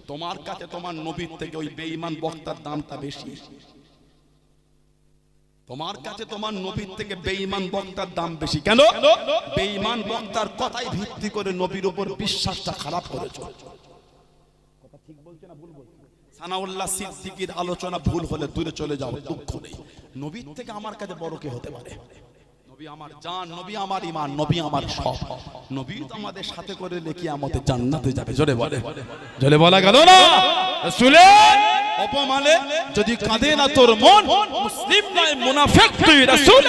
তোমার কাছে তোমার নবীর থেকে ওই বেঈমান বক্তার দামটা বেশি। তোমার কাছে তোমার নবীর থেকে বেঈমান বক্তার দাম বেশি। কেন? বেঈমান বক্তার কথাই ভিত্তি করে নবীর উপর বিশ্বাসটা খারাপ করেছো। কথা ঠিক বলছে না ভুল বলছে? সানাউল্লাহ সিদ্দিকীর আলোচনা ভুল হলে দূরে চলে যাও, দুঃখ নেই। নবীর থেকে আমার কাছে বড় কে হতে পারে? নবী আমার জান, নবী আমার ঈমান, নবী আমার সব। নবী তো আমাদের সাথে করে লেখি আমাদের জান্নাতে যাবে। জোরে বলে, জোরে বলা গেল না? রাসূলের অপমানে যদি কাঁদে না তোর মন, মুসলিম নয় মুনাফিক তুই। রাসূল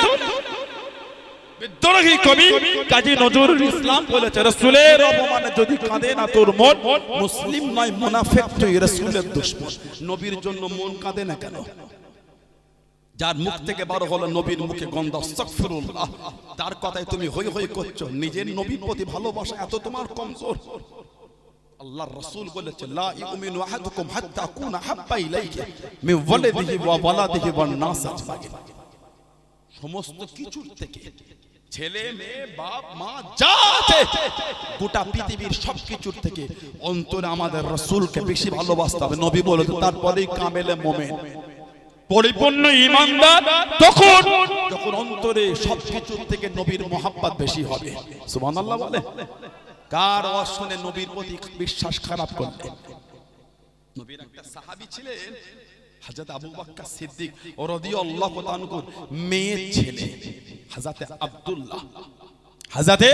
বিদ্রোহী কবি কাজী নজরুল ইসলাম বলেছে, রাসূলের অপমানে যদি কাঁদে না তোর মন, মুসলিম নয় মুনাফিক তুই। রাসূলের দুশমন। নবীর জন্য মন কাঁদে না কেন? যার মুখ থেকে বড় হলো নবীর মুখে গন্ধ, আস্তাগফিরুল্লাহ, তার কথাই তুমি হই হই করছো। নিজের নবীর প্রতি ভালোবাসা এত তোমার কমজোর। আল্লাহর রাসূল বলেছে, লা ইউমিনু আহাদুকুম হাত্তা আকুনা হাব্বা ইলাইহি মিন ওয়ালিদিহি ওয়া ওয়ালাদিহি ওয়ান নাস আজমাইন। সমস্ত কিছুর থেকে, ছেলে মেয়ে বাপ মা যা আছে, গোটা পৃথিবীর সবকিছুর থেকে অন্তরে আমাদের রাসূলকে বেশি ভালোবাসতে হবে। নবী বলেছে, তারপরেই কামেলে মুমিন, পরিপূর্ণ ঈমানদার, তখন যখন অন্তরে সবকিছুর থেকে নবীর মহব্বত বেশি হবে। সুবহানাল্লাহ বলে। কার ওয়াজ শুনে নবীর প্রতি বিশ্বাস খারাপ করলে? নবীর একটা সাহাবী ছিলেন হযরত আবু বকর সিদ্দিক রাদিয়াল্লাহু তাআলা মেয়ে ছেলে হযরত আব্দুল্লাহ। হযরত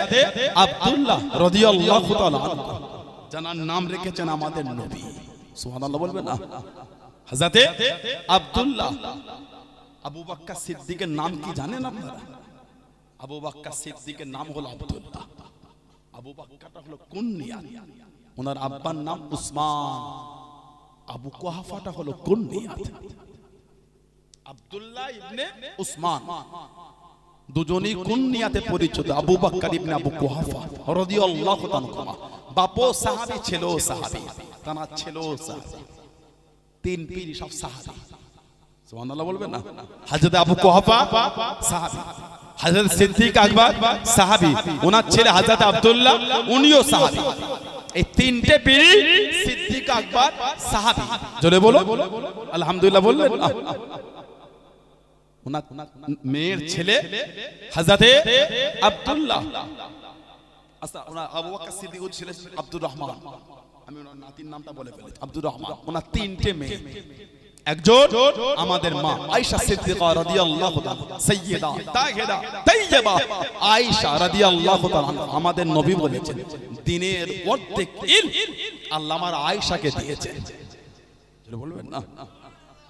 আব্দুল্লাহ রাদিয়াল্লাহু তাআলা যার নাম রেখেছেন আমাদের নবী। সুবহানাল্লাহ বলবেন না? হযরত আব্দুল্লাহ। আবু বকর সিদ্দিকের নাম কি জানেন আপনারা? আবু বকর সিদ্দিকের নাম হলো আব্দুল্লাহ। আবু বকরটা হলো কুনিয়া, ওনার আব্বার নাম উসমান। আবু কুহাফাটা হলো কুনিয়াত। আব্দুল্লাহ ইবনে উসমান দুজনেই কুনিয়াতে পরিচিত। আবু বকর ইবনে আবু কুহাফা রাদিয়াল্লাহু তাআলা, বাপও সাহাবী ছেলেও সাহাবী, তানা ছেলেও সাহাবী, তিন পীর সব সাহাবী। সুবহানাল্লাহ বলবেন না? হযরত আবু কুহাফা সাহাবী, হযরত সিদ্দিক আকবর সাহাবী, ওনার ছেলে হযরত আব্দুল্লাহ উনিও সাহাবী। এই তিনটে পীর, সিদ্দিক আকবর সাহাবী। জোরে বলো আলহামদুলিল্লাহ বললেন না? ওনার মেয়ের ছেলে হযরত আব্দুল্লাহ। আচ্ছা, ওনার আবু বকর সিদ্দিক ছিলেন আব্দুর রহমান। আমি ওনার নাতির নামটা বলে ফেলেছি, আব্দুর রহমান। ওনার তিনটে মেয়ে, একজন আমাদের মা আয়েশা সিদ্দিকা রাদিয়াল্লাহু তাআলা, সাইয়্যিদা তাহিরা তাইয়্যিবা আয়েশা রাদিয়াল্লাহু তাআলা। আমাদের নবী বলেছেন, দিনের অর্ধেক ইলম আল্লাহ আমার আয়েশাকে দিয়েছেন। বলবেন না?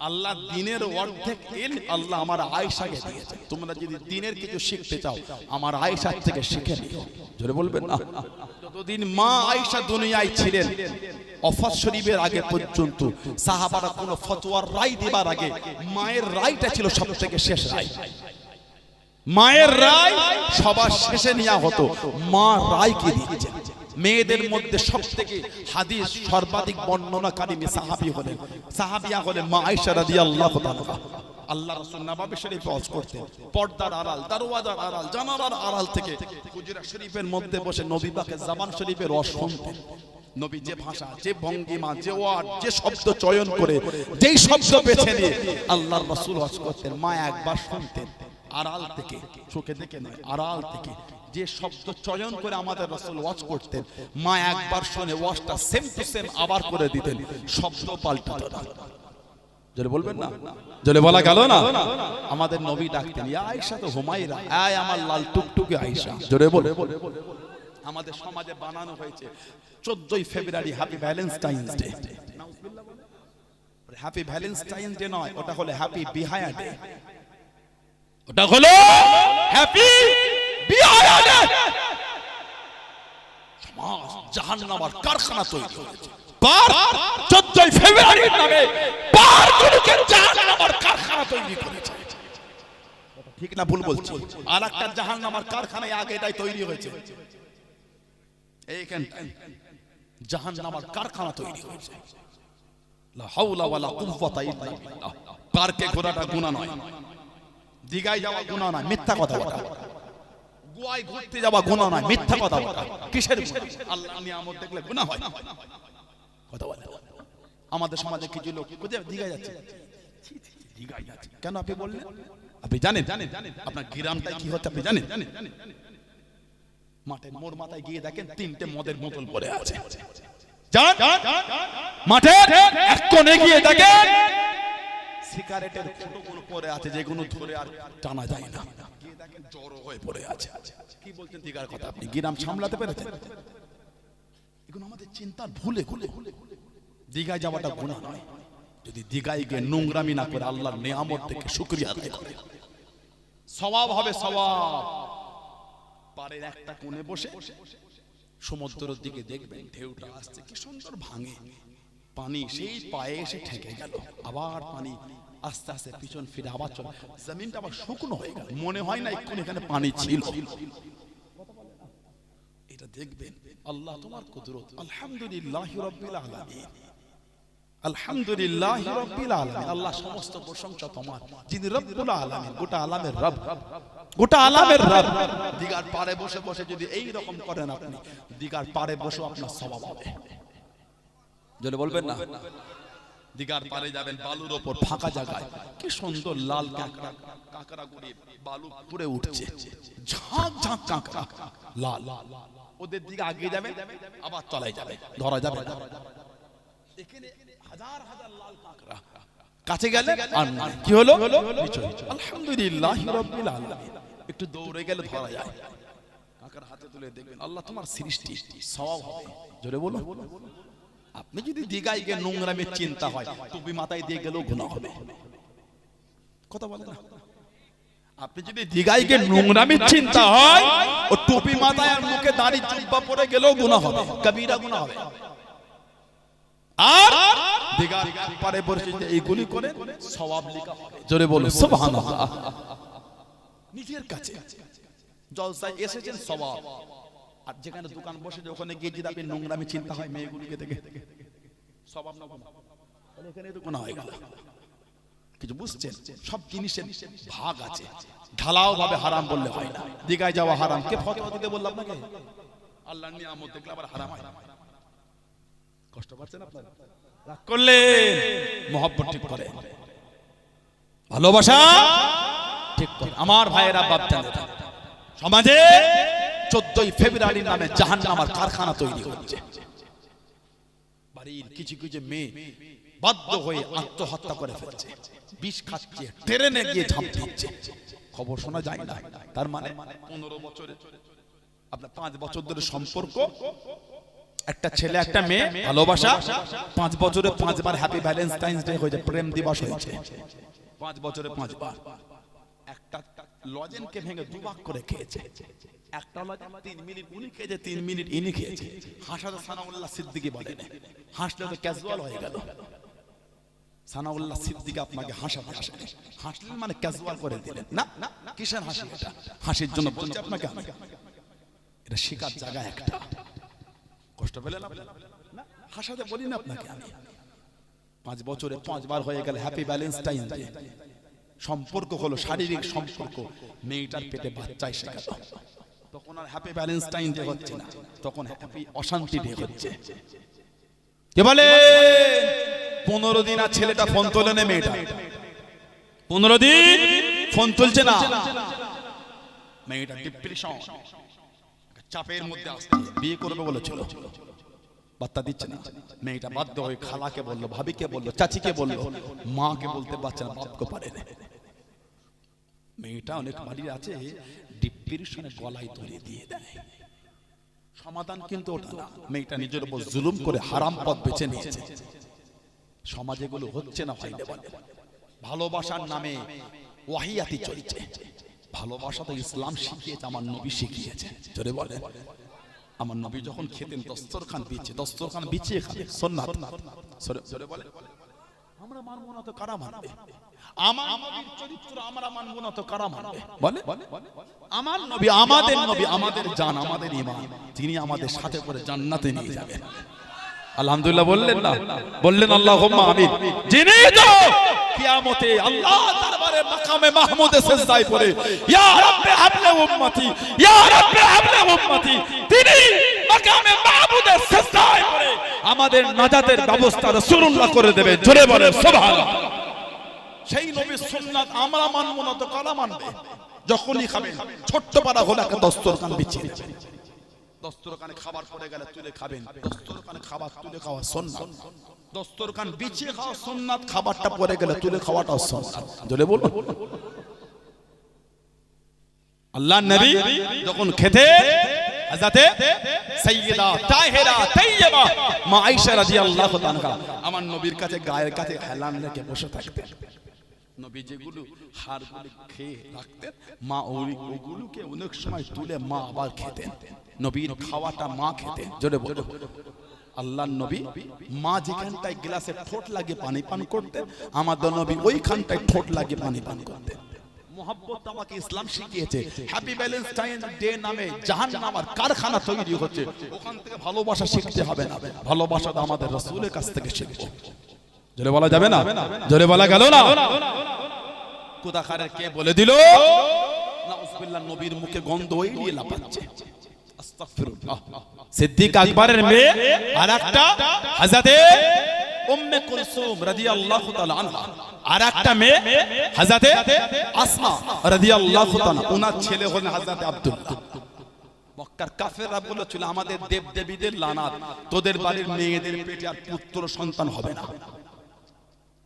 আল্লাহ দিনের অর্ধেক ইলম আল্লাহ আমার আয়েশাকে দিয়েছেন। তোমরা যদি দিনের কিছু শিখতে চাও, আমার আয়েশা থেকে শিখে নিও। জোরে বলবেন না? যতদিন মা আয়েশা দুনিয়ায় ছিলেন, ওফাত শরীফের আগে পর্যন্ত সাহাবারা কোনো ফতোয়ার রায় দেবার আগে মায়ের রায়টা ছিল সবথেকে শেষ রায়। মায়ের রায় সবার শেষে নেওয়া হতো। মা রায় কি দিয়েছেন? মেয়েদের মধ্যে সবথেকে হাদিস সর্বাধিক বর্ণনাকারী সাহাবী হলেন, সাহাবিয়া হলেন মা আয়েশা রাদিয়াল্লাহু তাআলা। আল্লাহ রাসূল নববী শরীফে ওয়াজ করতেন, পর্দার আড়াল, দরওয়াজার আড়াল, জানালার আড়াল থেকে হুজরা শরীফের মধ্যে বসে নবী পাকের জবান শরীফের ওয়াজ শুনতেন। নবী যে ভাষা, যে ভঙ্গিমা, যে ওয়ার্ড, যে শব্দ চয়ন করে, যেই শব্দ বেছে নিয়ে আল্লাহর রাসূল ওয়াজ করতেন, মা একবার শুনতেন আড়াল থেকে, চোখে দেখে নয়, আড়াল থেকে। যে শব্দ চয়ন করে আমাদের রাসূল ওয়াজ করতেন, মা একবার শুনে ওয়াজটা সেম টু সেম আবার করে দিতেন, শব্দ পাল্টাতো না। জোরে বলবেন না? জোরে বলা গেল না? আমাদের নবী ডাকতেন, ইয়া আয়েশা তো হুমায়রা, আয় আমার লাল টুকটুকে আয়েশা। জোরে বলে। আমাদের সমাজে বানানো হয়েছে 14ই ফেব্রুয়ারি happy Valentine's day. Happy Valentine's day নয়, ওটা হলো হ্যাপি বিহায়া ডে। ওটা হলো হ্যাপি বিহায়া ডে। সমাজ জাহান্নামের কারখানা তৈরি হয়েছে। কার? 14ই ফেব্রুয়ারির নামে পারগুলোকে জাহান্নামের কারখানা তৈরি করেছে। ঠিক না ভুল বলছি? আর একটা জাহান্নামের কারখানায় আগে এটাই তৈরি হয়েছে। এইখানটায় জাহান্নামের কারখানা তৈরি হয়েছে। লা হাওলা ওয়ালা কুওয়াতা ইল্লা বিল্লাহ। পার্কে ঘোরাটা গুনাহ নয়, দিঘায় যাওয়া গুনাহ নয়, মিথ্যা কথা বলা। গোয়ায় ঘুরতে যাওয়া গুনাহ নয়, মিথ্যা কথা বলা। কিসের গুনাহ? আল্লাহর নিয়ামত দেখলে গুনাহ হয়। কথা বলে আমাদের সমাজে কিছু লোক কোথায় দিঘায় যাচ্ছে, দিঘায় যাচ্ছে কেন আপনি বললেন? আপনি জানেন আপনার গ্রামটাই কি হচ্ছে আপনি জানেন? মাঠের মোড় মাথায় গিয়ে দেখেন 3টে মদের বোতল পড়ে আছে। মাঠে এক কোণে গিয়ে দেখেন সিগারেটের ফটোগুলো পড়ে আছে, যেগুলো ধরে আর টানা যায় না। গিয়ে দেখেন জড়ো হয়ে পড়ে আছে। কি বলছেন দিঘার কথা? আপনি গ্রাম সামলাতে পেরেছেন? এগুলো আমাদের চিন্তার ভুলে। দিঘায় যাওয়াটা গুনাহ নয়, যদি দিঘায় গিয়ে নোংরামি না করে আল্লাহর নিয়ামত থেকে শুকরিয়া আদায় করে, সওয়াব হবে সওয়াব। পাড়ের একটা কোণে বসে সমুদ্রের দিকে দেখবেন ঢেউটা আসছে, কি সুন্দর ভাঙে, পানি সেই পায়ে এসে ঠেকে গেল, আবার পানি আস্তে আস্তে পিছন ফিরে আবার চলে, জমিনটা আবার শুকনো হয়ে গেল, মনে হয় না এক্ষুনি এখানে পানি ছিল। এটা দেখবেন আল্লাহ তোমার কুদরত। আলহামদুলিল্লাহি রাব্বিল আলামিন, আলহামদুলিল্লাহি রাব্বিল আলামিন। আল্লাহ সমস্ত প্রশংসা তোমার, যিনি রব্বুল আলামিন, গোটা আলামের রব, গোটা আলামের রব। দিঘার পাড়ে বসে বসে যদি এই রকম করেন আপনি, দিঘার পাড়ে বসে আপনার সওয়াব হবে। জলে বলবেন না? দিঘার পাড়ে যাবেন, বালুর ওপর ফাঁকা জায়গায় কি সুন্দর লাল কাঁকড়া, কাঁকড়া গুড়ি বালু পুরে উঠছে, ঝাঁক ঝাঁক কাঁকড়া লাল। ওদের দিকে আগে যাবেন, আবার তলায় যাবে, ধরা যাবে না। এখানে হাজার হাজার লাল কাঁকড়া, কাছে গেলে আর নাই। কি হলো? আলহামদুলিল্লাহি রাব্বিল আলামিন। একটু দৌড়ে গেলে ধরা যায়। কাঁকড়া হাতে তুলে দেখবেন আল্লাহ তোমার সৃষ্টি, সওয়াব হবে। জোরে বলো। আপনি যদি দিঘায় গিয়ে নোংরামের চিন্তা হয়, টুপি মাথায় দিয়ে গেলেও গুনাহ হবে। কথা বলে না? আপনি যদি দিঘায় গিয়ে নোংরামের চিন্তা হয়, ও টুপি মাথায় আর মুখে দাড়ি জুব্বা পরে গেলেও গুনাহ হবে, কবিরা গুনাহ হবে। আর দিঘার পাড়ে বসে এইগুলি করে সওয়াব লেখা হবে। জোরে বলো সুবহানাল্লাহ। নিজের কাছে জলসায় এসেছেন সওয়াব, আর যেখানে দোকান বসে ওখানে গিয়ে যদি আপনি নোংরামি চিন্তা হয় মেয়েগুলিকে দেখে, সওয়াব না গুনাহ? তাহলে এখানে তো গুনাহ হয়ে গেল। কিছু বুঝছেন? সব জিনিসের ভাগ আছে, ঢালাও ভাবে হারাম বললে হয় না। দিঘায় যাওয়া হারাম, কে ফতোয়া দিতে বললাম আপনাকে? আল্লাহর নিয়ামত দেখলে আবার হারাম হয়। কষ্ট পাচ্ছেন আপনারা? রাগ করলেন, মহব্বত ঠিক করে, ভালোবাসা ঠিক করে। আমার ভাইয়েরা, বাপজানেরা, সমাজে 14ই ফেব্রুয়ারির নামে জাহান্নামের কারখানা তৈরি হচ্ছে। বাড়ির কিছু কিছু মেয়ে বাধ্য হয়ে আত্মহত্যা করে ফেলছে, বিষ খাচ্ছে, ট্রেনে গিয়ে ঝাঁপ দিচ্ছে। খবর শোনা যায় না। তার মানে 15 বছরে আপনার 5 বছর ধরে সম্পর্ক, একটা ছেলে একটা মেয়ে, ভালোবাসা, 5 বছরে 5 বার হ্যাপি ভ্যালেন্টাইন্স ডে হয়েছে, প্রেম দিবস হয়েছে 5 বছরে 5 বার। একটা লজেনকে ভেঙে 2 ভাগ করে খেয়েছে। একটা লজেন 3 মিনিট উনি খেয়েছে, 3 মিনিট ইনি খেয়েছে। হাসাতে সানাউল্লাহ সিদ্দিকী বলেন, হাসলে তো ক্যাজুয়াল হয়ে গেল। সানাউল্লাহ সিদ্দিকী আপনাকে হাসাতে আসে, হাসলেন মানে ক্যাজুয়াল করে দিলেন না। কিসের হাসি এটা? হাসির জন্য বলছি আপনাকে আমি, এটা শেখার জায়গা একটা। কষ্ট পেলেন না? হাসাতে বলি না আপনাকে আমি। 5 বছরে 5 বার হয়ে গেল হ্যাপি ভ্যালেন্টাইন ডে। সম্পর্ক হলো শারীরিক সম্পর্ক, মেয়েটার পেটে বাচ্চা এসে গেল, তখন আর হ্যাপি ভ্যালেন্টাইন ডে হচ্ছে না, তখন হ্যাপি অশান্তি ডে হচ্ছে। কে বলে 15 দিন আর ছেলেটা ফোন তোলে না, মেয়েটা 15 দিন ফোন তুলছে না, মেয়েটা ডিপ্রেশন, চাপের মধ্যে আসতে বিয়ে করবে বলেছিল, বার্তা দিচ্ছে না। মেয়েটা বাধ্য হয়ে খালাকে বললো, ভাবিকে বললো, চাচিকে বললো, মাকে বলতে পারছে না, বাপকে পারে না। মেয়েটা অনেক বাড়ির আছে ডিপ্রেশনে গলায় ধরে দিয়ে দেয়। সমাধান কিন্তু ওটা না, মেয়েটা নিজের উপর জুলুম করে হারাম পথ বেছে নিয়েছে। সমাজে গুলো হচ্ছে না ভাই, ভালোবাসার নামে ওয়াহিয়াতি চলছে। ভালোবাসা তো ইসলাম শিখিয়েছে, আমার নবী শিখিয়েছে। জোরে বলে, আমার নবী যখন খেতেন দস্তরখান বিছিয়ে খেতেন সুন্নাত। জোরে বলে, আমরা মানবো না তো কারা মানবে? আমার নবীর চরিত্র আমরা মানবো না তো কারা মানবে? বলে আমার নবী, আমাদের জান, আমাদের ঈমান, তিনি আমাদের সাথে করে জান্নাতে নিয়ে যাবেন। আলহামদুলিল্লাহ বললেন না? বললেন আল্লাহুম্মা আমিন। যিনি তো কিয়ামতে আল্লাহ দরবারে মাকামে মাহমুদে সিজদায় পড়ে ইয়া রাব্বি হাবলি উম্মতি, ইয়া রাব্বি হাবলি উম্মতি, তিনি মাকামে মাহমুদে সিজদায় পড়ে আমাদের নাজাতের ব্যবস্থা রাসূলুল্লাহ করে দেবে। জোরে বলেন সুবহানাল্লাহ। সেই নবীর সুন্নাত আমরা মানবো না তো কারা মানবে? যখনই খাবেন ছোট্ট পাড়া হলে একটা দস্তরখান বিছিয়ে দেবেন। দস্তরখানে খাবার পড়ে গেলে তুলে খাবেন, দস্তরখানে খাবার তুলে খাওয়া সুন্নাত। দস্তরখান বিছিয়ে খাওয়া সুন্নাত, খাবারটা পড়ে গেলে তুলে খাওয়াটাও সুন্নাত। জোরে বলুন। আল্লাহর নবী যখন খেতে হযরতে সাইয়্যিদা তাহেরা তাইয়্যিবা মা আয়েশা রাদিয়াল্লাহু তাআলা আমার নবীর কাছে গায়ের কাছে হেলান রেখে বসে থাকতেন। নবী যেগুলো হাড়গুলো খেয়ে রাখতেন, মা ওগুলোকে অনেক সময় তুলে মা আবার খেতেন। নবীর খাওয়াটা মা খেতেন। জোরে বলো। আল্লাহর নবী মা যেখানটায় গ্লাসে ঠোঁট লাগিয়ে পানি পান করতেন, আমাদের নবী ওইখানটায় ঠোঁট লাগিয়ে পানি পান করতেন। মোহাব্বত আমাকে ইসলাম শিখিয়েছে। হ্যাপি ভ্যালেন্টাইন ডে নামে জাহান্নামের কারখানা তৈরি হচ্ছে, ওখান থেকে ভালোবাসা শিখতে হবে না, ভালোবাসাটা আমাদের রাসূলের কাছ থেকে শিখবো। জোরে বলা যাবে না? জোরে বলা গেল না? কোথাকারের কে বলে দিল? নাউজুবিল্লাহ, নবীর মুখে গন্ধ ওই নিয়ে লাপাচ্ছে। আস্তাগফিরুল্লাহ। সিদ্দিক আকবরের মেয়ে আরেকটা হযরতে উম্মে কুলসুম রাদিয়াল্লাহু তাআলা আনহা, আরেকটা মেয়ে হযরতে আসমা রাদিয়াল্লাহু তাআলা, ওনার ছেলে হলেন হযরতে আব্দুল্লাহ। মক্কার কাফেররা বলেছিল আমাদের দেব দেবীদের লানাত, তোদের বাড়ির মেয়েদের পেটে আর পুত্র সন্তান হবে না,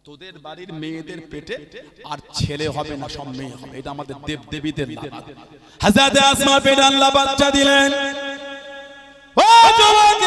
তোদের বাড়ির মেয়েদের পেটে আর ছেলে হবে না, সব মেয়ে হবে, এটা আমাদের দেব দেবীদের লানাত। হযরতে আসমা পেটে আল্লাহ বাচ্চা দিলেন। ও যুবক,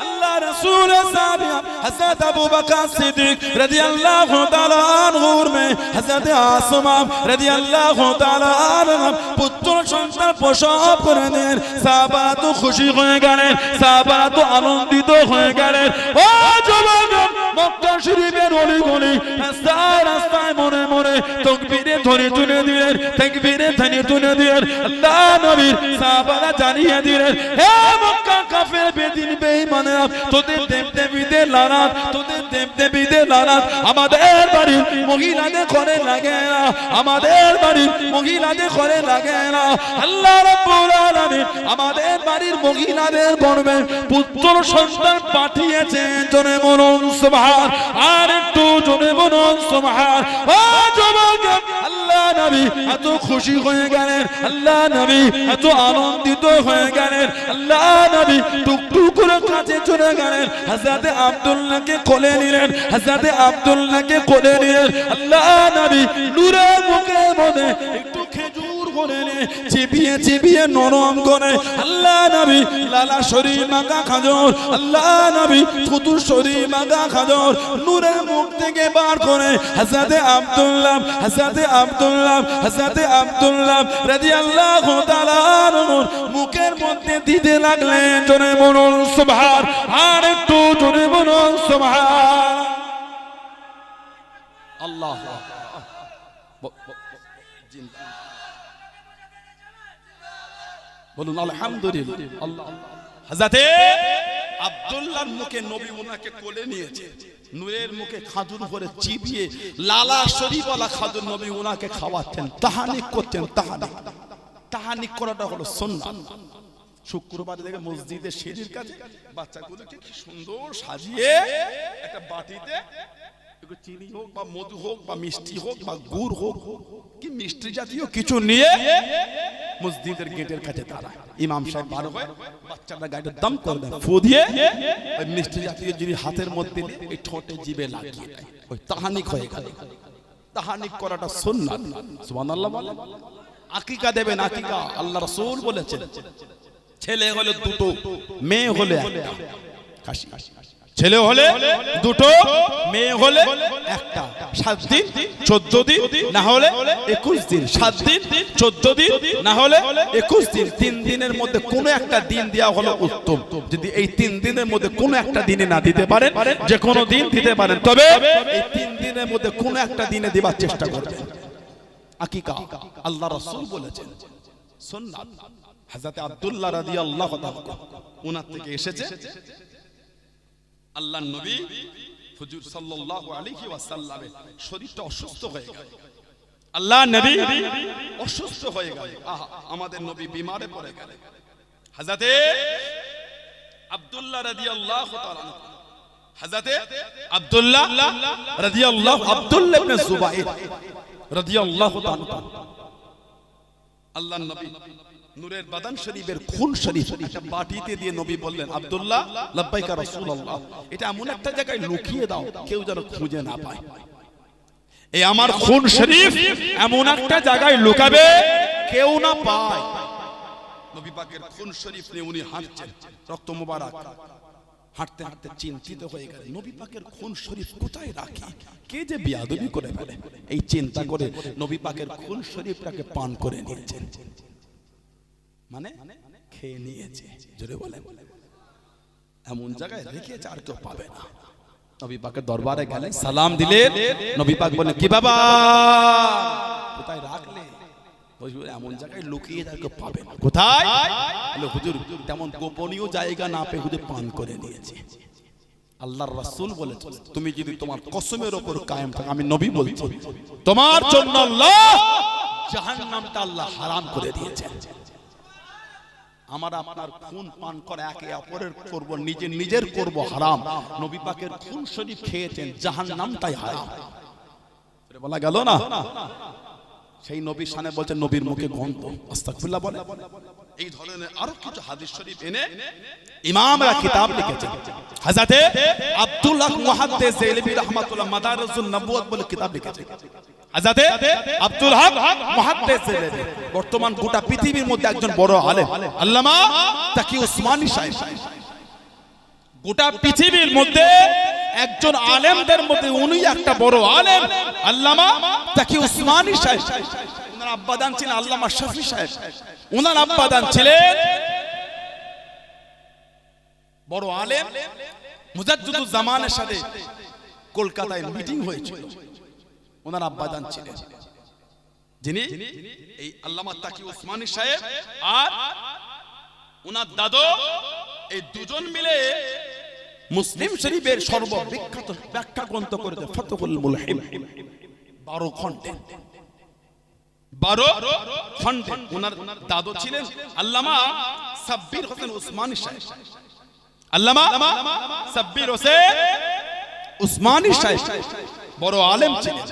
আল্লাহ রাসূলের সাহাবী হযরত আবু বকর সিদ্দিক রাদিয়াল্লাহু তাআলা আনহুর মে হযরত আসমা রাদিয়াল্লাহু তাআলা আনহা পুত্র সন্তান প্রসব করে দেন। সাহাবারা তো খুশি হয়ে গেলেন, সাহাবারা তো আনন্দিত হয়ে গেলেন। ও যুবক, মক্কা শরীফের অলি গলি রাস্তায় রাস্তায় মনে মনে তাকবীরে ধ্বনি তুলে দিলেন, তাকবীরে ধ্বনি তুলে দিলেন। আল্লাহ নবীর সাহাবারা জানিয়ে দিলেন, হে মক্কা কাফের বেদিন বেঈমানেরা, তোদের দেবদেবীদের লানাত, তোদের দেবদেবীদের লানাত আমাদের বাড়ির মহিলাদের ঘরে লাগে না, আমাদের বাড়ির মহিলাদের ঘরে লাগে না। আল্লাহ রাব্বুল আলামিন আমাদের বাড়ির মহিলাদের গর্ভে পুত্র সন্তান পাঠিয়েছেন। জোরে বলুন সুবহান, আর একটু জোরে বলুন সুবহান। ও যুবক, আল্লাহ নবী এত খুশি হয়ে গেলেন, আল্লাহ নবী এত আনন্দিত হয়ে গেলেন, আল্লাহ নবী টুকটুক করে কাছে চলে গেলেন, হযরতে আব্দুল্লাহকে কোলে নিলেন, হযরতে আব্দুল্লাহকে কোলে নিলেন। আল্লাহ নবী নূরের মুখের মধ্যে একটু খেজুর করে চিবিয়ে চিবিয়ে নরম করে আল্লাহ নবী লালা শরীর মাখা খাজর, আল্লাহ নবী থুতু শরীর মাখা খাজর নূরের মুখ থেকে বার করে হযরতে আব্দুল্লাহ, হযরতে আব্দুল্লাহ, হযরতে আব্দুল্লাহ রাদিয়াল্লাহু তাআলা আনহুর মুখের মধ্যে দিতে লাগলেন। জোরে বলুন সুবহান, আর একটু জোরে বলুন সুবহান। আল্লাহ বলুন আলহামদুলিল্লাহ। হযরতে আব্দুল্লাহর মুখে নবী ওনাকে কোলে নিয়েছে, নূরের মুখে খাজুর ভরে চিবিয়ে লালা শরীফওয়ালা খাজুর নবী ওনাকে খাওয়াচ্ছেন, তাহানিক করতেন। তাহানিক করাটা হলো সুন্নাত। শুক্রবার দেখে মসজিদের সিঁড়ির কাছে বাচ্চাগুলোকে কি সুন্দর সাজিয়ে একটা বাটিতে একটু চিনি হোক বা মধু হোক বা মিষ্টি হোক বা গুড় হোক কি মিষ্টি জাতীয় কিছু নিয়ে মসজিদের গেটের কাছে দাঁড়ায়। ইমাম সাহেব বার হয়, বাচ্চাটা গাড়িতে দম করে দেয়, ফু দিয়ে ওই মিষ্টি জাতীয় যদি হাতের মধ্যে এই ঠোঁটে জিভে লাগিয়ে দেয়, ওই তাহানিক হয়ে গেল। তাহানিক করাটা সুন্নাত। সুবহানাল্লাহ বলেন। আকিকা দেবেন, আকিকা আল্লাহ রাসূল বলেছেন ছেলে হলে দুটো, মেয়ে হলে একটা। কাশি ছেলে হলে দুটো, মেয়ে হলে একটা। 7 দিন 14 দিন না হলে 21 দিন, 7 দিন 14 দিন না হলে 21 দিন। 3 দিনের মধ্যে কোনো একটা দিন দেওয়া হলো উত্তম। যদি এই 3 দিনের মধ্যে কোনো একটা দিনে না দিতে পারেন, যে কোনো দিন দিতে পারেন, তবে এই 3 দিনের মধ্যে কোনো একটা দিনে দেওয়ার চেষ্টা করবেন। আকিকা আল্লাহ রাসূল বলেছেন সুন্নাত। হযরত আব্দুল্লাহ রাদিয়াল্লাহু তাআলা ওনার থেকে এসেছে আল্লাহর নবী হুজুর সাল্লাল্লাহু আলাইহি ওয়াসাল্লামের শরীরটা অসুস্থ হয়ে গেল। আল্লাহর নবী অসুস্থ হয়ে গেল। আহা, আমাদের নবী বিমারে পড়ে গেলেন। হযরতে আব্দুল্লাহ রাদিয়াল্লাহু তাআলা, হযরতে আব্দুল্লাহ রাদিয়াল্লাহু, আব্দুল্লাহ ইবনে জুবাইর রাদিয়াল্লাহু তাআলা, আল্লাহর নবী নূরের বাদান শরীফের খুন শরীফ একটা বাটিতে দিয়ে নবী বললেন, আব্দুল্লাহ লাব্বাইকা রাসূলুল্লাহ, এটা এমন একটা জায়গায় লুকিয়ে দাও কেউ যেন খুঁজে না পায়। এই আমার খুন শরীফ এমন একটা জায়গায় লুকাবে কেউ না পায়। নবী পাকের খুন শরীফ নিয়ে উনি হাঁটছেন, রক্ত মোবারক, হাঁটতে হাঁটতে চিন্তিত হয়ে গেলেন নবী পাকের খুন শরীফ কোথায় রাখি, কে যে বিয়াদবি করে ফেলে। এই চিন্তা করে নবী পাকের খুন শরীফটাকে পান করে নিয়েছেন, মানে খেয়ে নিয়েছে। জোরে বলেন। এমন জায়গায় রেখেছে আর কেউ পাবে না। নবী পাকের দরবারে গেলেন, সালাম দিলেন। নবী পাক বলেন, কি বাবা কোথায় রাখলে? এমন জায়গায় লুকিয়ে আর কেউ পাবে না। কোথায়? বলে হুজুর তেমন গোপনীয় জায়গা না পেয়ে হুজুর পান করে নিয়েছে। আল্লাহর রাসূল বলেছেন, তুমি যদি তোমার কসমের উপর কায়েম থাকো, আমি নবী বলছি, তোমার জন্য আল্লাহ জাহান্নামটা আল্লাহ হারাম করে দিয়েছেন। আমার আপনার খুন পান করা একে অপরের করব, নিজের করব হারাম। নবী পাকের খুন শরীফ খেয়েছেন, জাহান্নামটাই হারাম। বলা গেল না? সেই নবীর শানে বলছেন নবীর মুখে গন্ধ। আস্তাগফিরুল্লাহ বলে। এই ধরনের আরো কিছু হাদিস শরীফ এনে ইমামরা কিতাব লিখেছেন। হযরতে আব্দুল্লাহ মুহাদ্দিস জেলেবি রাহমাতুল্লাহ মাদারিসুন নবুওয়াত বলে কিতাব লিখেছেন। হযরতে আব্দুল হক মুহাদ্দিস জেলেবি বর্তমান গোটা পৃথিবীর মধ্যে একজন বড় আলেম, আল্লামা তাকি উসমানী সাহেব। গোটা পৃথিবীর মধ্যে একজন আলেমদের মধ্যে উনি একটা বড় আলেম, আল্লামা তাকি উসমানী সাহেব। ওনার আব্বাদান ছিলেন আল্লামা শফি সাহেব। ওনার আব্বাদান ছিলেন বড় আলেম। মুজাদ্দিদুজ জামানের সাথে কলকাতায় মিটিং হয়েছিল, ওনার আব্বাদান ছিলেন যিনি এই আল্লামা তাকি উসমানী সাহেব আর ওনার দাদু, এই দুজন মিলে মুসলিম শরীফের সর্ববিখ্যাত ব্যাখ্যা গ্রন্থ করেছে ফাতহুল মুলহিম। 12 খণ্ডে, 12 খণ্ডে। ওনার দাদু ছিলেন আল্লামা সাব্বির হোসেন উসমানী সাহেব। আল্লামা সাব্বির হোসেন উসমানী সাহেব বড় আলেম ছিলেন।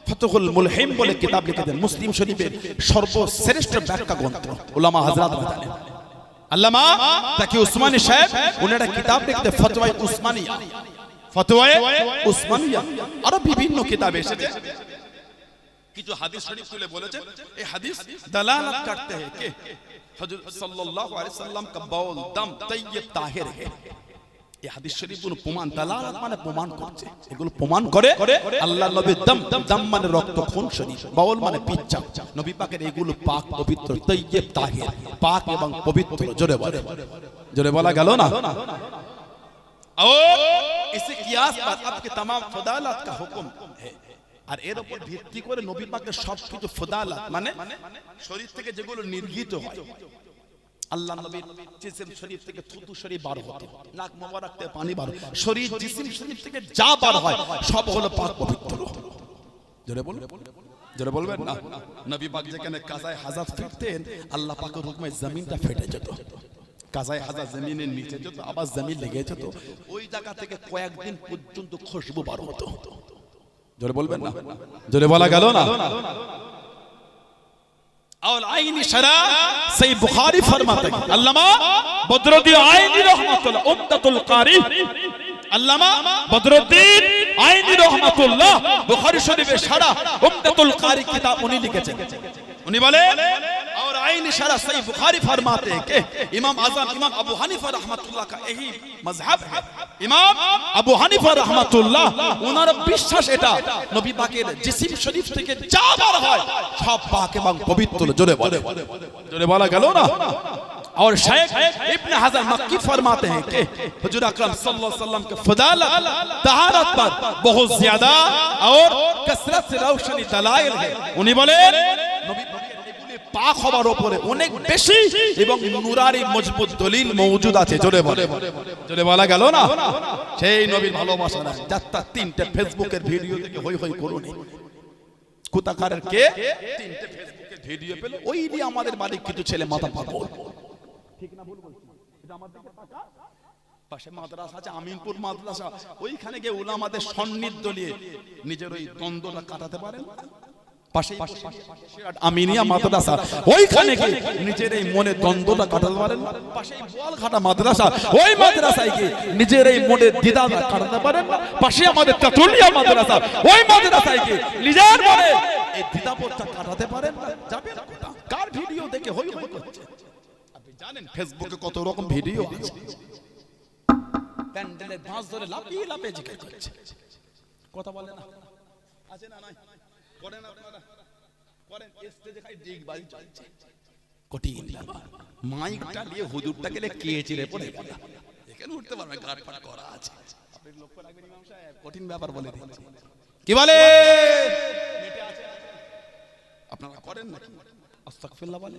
ফাতহুল মুলহিম বলে কিতাব লিখেছেন, মুসলিম শরীফের সর্বশ্রেষ্ঠ ব্যাখ্যা গ্রন্থ। উলামা হযরত জানেন আল্লামা তাকি উসমানী সাহেব ওনারা কিতাব লিখতে ফতওয়ায়ে উসমানিয়া, ফতওয়ায়ে উসমানিয়া। আরো বিভিন্ন কিতাব এসেছে। কিছু হাদিস শরীফ তুলে বলেছেন এই হাদিস দালালাত করতে हैं कि হযরত সাল্লাল্লাহু আলাইহি সাল্লাম का बाउल दम तय्यब ताहिर है। এই হাদিস শরীফগুলো প্রমাণ, দালালাত মানে প্রমাণ করছে, এগুলো প্রমাণ করে আল্লাহর নবীর দম, দম মানে রক্ত, খুন শরীফ, বাউল মানে পিচ্চাপ। নবী পাকের এগুলো পাক পবিত্র, তয়্যিব তাহির, পাক এবং পবিত্র। জোরে বলে, জোরে বলা গেল না? और इसी कियास पर आपके तमाम फदालात का हुक्म है। আর এর উপর ভিত্তি করে নবী পাকের সবকিছু ফদালাত মানে শরীর থেকে যেগুলো নির্গিত হয়, আল্লাহ নবীর জিসম শরীফ থেকে থুতু শরীফ বার হতো, নাক মোবারক থেকে পানি বার, শরীর জিসম শরীফ থেকে যা বার হয় সব হলো পাক পবিত্র। জোরে বলুন, জোরে বলবেন না? নবী পাক যেখানে কাজায়ে হাজাত ফিরতেন, আল্লাহ পাকের হুকুমে জমিনটা ফেটে যেত, কাজায়ে হাজাত জমিনের নিচে যেত, আবার জমিন লেগে যেত। ওই জায়গা থেকে কয়েকদিন পর্যন্ত খুশবু বার হতো। জোরে বলবেন না, জোরে বলা গেল না। और आईनी शरा सही बुखारी फरमाते हैं अल्लामा बदरुद्दीन आईनी रहमतुल्लाह उम्दतुल कारी अल्लामा बदरुद्दीन आईनी रहमतुल्लाह बुखारी शरीफे शरा उम्दतुल कारी किताब उन्हीं लिखेছেন। उन्हीं बोले और आईनी शरा सही बुखारी फरमाते हैं कि इमाम आजम इमाम अबू हनीफा रहमतुल्लाह का यही मजहब है। इमाम अबू हनीफा रहमतुल्लाह उनार বিশ্বাস এটা নবী পাকের জিসিম শরীফ থেকে যা বার হয় সব পাক এবং পবিত্র। জোরে বলে, জোরে বলা গেল না। और शेख इब्न हजर मक्की फरमाते हैं कि हुजूर अकरम सल्लल्लाहु अलैहि वसल्लम के फदालत तहारत पर बहुत ज्यादा और कसरत से रोशनी दलाइल है। उन्हीं बोले नबी পাক হবার উপরে অনেক বেশি এবং নূরানি মজবুত দলিল মওজুদ আছে। জোরে বলে, জোরে বলা গেল না। সেই নবীর ভালোবাসা না যাত্রা তিনটে ফেসবুকের ভিডিও থেকে হই হই করুন কুতাকারের কে তিনটে ফেসবুকের ভিডিও পেল ওই দিয়ে আমাদের বাড়ির কিছু ছেলে মাথা পাগল। ঠিক না ভুল বলছি? এটা আমাদের পাশে মাদ্রাসা আছে আমিনপুর মাদ্রাসা, ওইখানে গিয়ে উলামাদের সান্নিধ্য নিয়ে নিজের ওই দ্বন্দ্বটা কাটাতে পারেন। পাশে আমিনিয়া মাদ্রাসা, ওইখানে গিয়ে নিজের এই মনে দ্বন্দ্বটা কাটাতে পারেন। পাশে বোয়ালঘাটা মাদ্রাসা, ওই মাদ্রাসায় গিয়ে নিজের এই মনে দ্বিধাটা কাটাতে পারেন। পাশে আমাদের তেতুলিয়া মাদ্রাসা, ওই মাদ্রাসায় গিয়ে নিজের মনে এই দ্বিধাবোধটা কাটাতে পারেন। যাবেন কার ভিডিও দেখে হই হই করছে? আপনি জানেন ফেসবুকে কত রকম ভিডিও আছে, প্যান্ডেলের বাঁশ ধরে লাফিয়ে লাফিয়ে জিকির করছে। কথা বলে না, আছে না নাই? করেন আপনারা, করেন স্টেজে খাই ডিগবাজি চলছে। কঠিন ব্যাপার, মাইকটা নিয়ে হুজুরটা গেলে কে চিড়ে পড়ে গেল, এখানে উঠতে পারবে, গাড়পাট করা আছে। আপনি লক্ষ্য রাখবেন ইমাম সাহেব, কঠিন ব্যাপার বলে দিচ্ছি। কি বলে নেটে আছে, আপনারা করেন না? আস্তাগফিরুল্লাহ বলে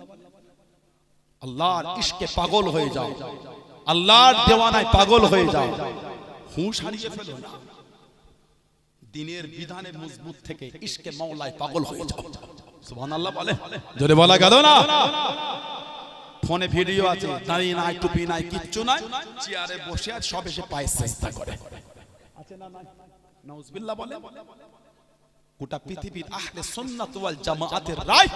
আল্লাহর ইশকে পাগল হয়ে যাও, আল্লাহর দেওয়ানায় পাগল হয়ে যাও, হুঁশ হারিয়ে ফেলো না। দিনের বিধানে মজবুত থেকে ইশকে মাওলায় পাগল হয়ে যাও। সুবহানাল্লাহ বলে, জোরে বলা গেল না। ফোনে ভিডিও আছে, দাঁড়িয়ে নাই, টুপি নাই, কিচ্ছু নাই, চেয়ারে বসে আছে, সব এসে পায়ে সিজদা করে। আছে না নাই? নাউজুবিল্লাহ বলে। গোটা পৃথিবীর আহলে সুন্নাত ওয়াল জামাআতের রায়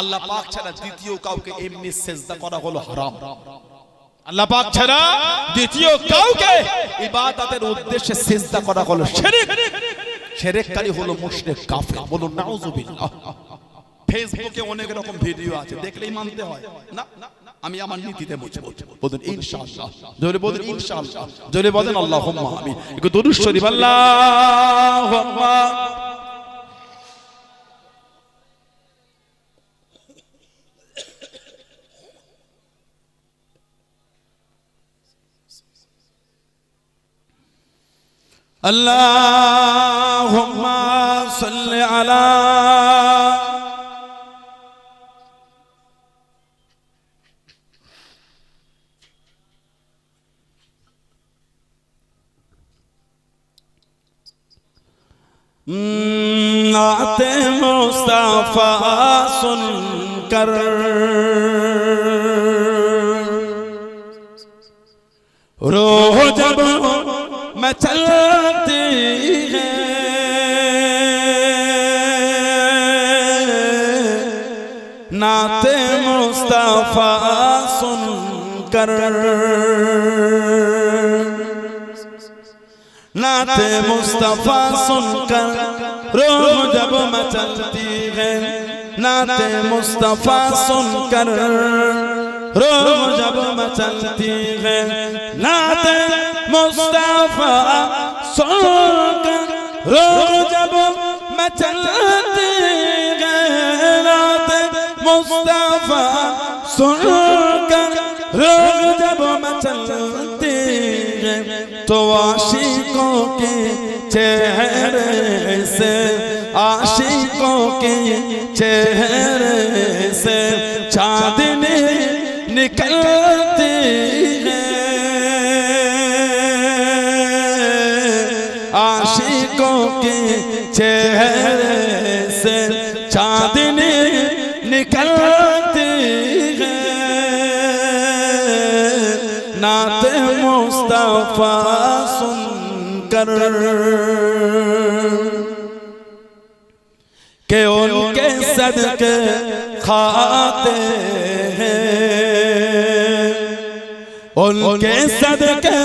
আল্লাহ পাক ছাড়া দ্বিতীয় কাউকে এমনি সিজদা করা হলো হারাম। আল্লাহ পাক ছাড়া দ্বিতীয় কাউকে ইবাদতের উদ্দেশ্যে সিজদা করা হলো শিরক। শিরককারী হলো মুশরিক কাফের। বলুন নাউজুবিল্লাহ। ফেসবুকে অনেক রকম ভিডিও আছে, দেখলেই মানতে হয় না। আমি আমার নীতিতে বুঝবো। বলুন ইনশাআল্লাহ, জোরে বলুন ইনশাআল্লাহ, জোরে বলেন আল্লাহুম্মা আমিন। একটু দুরূদ শরীফ আল্লাহুম্মা अल्लाहुम्मा सल्लि अला नाते मुस्तफा सुनकर रोह जब मचलती है, नाते मुस्तफा सुनकर, नाते मुस्तफा सुनकर रूह जब मचलती है, नाते मुस्तफा सुनकर रूह जब मचलती है, नाते मुस्तफा सुनकर रूह जब मचलती है, नाते मुस्तफा सुनकर रूह जब मचलती है, तो आशिकों के चेहरे से, आशिकों के चेहरे से चांदनी निकलती है, आशिकों के चेहरे से चांदनी निकलती है, नाते मुस्तफा सुनकर। कि उनके सदके खाते हैं, उनके सदके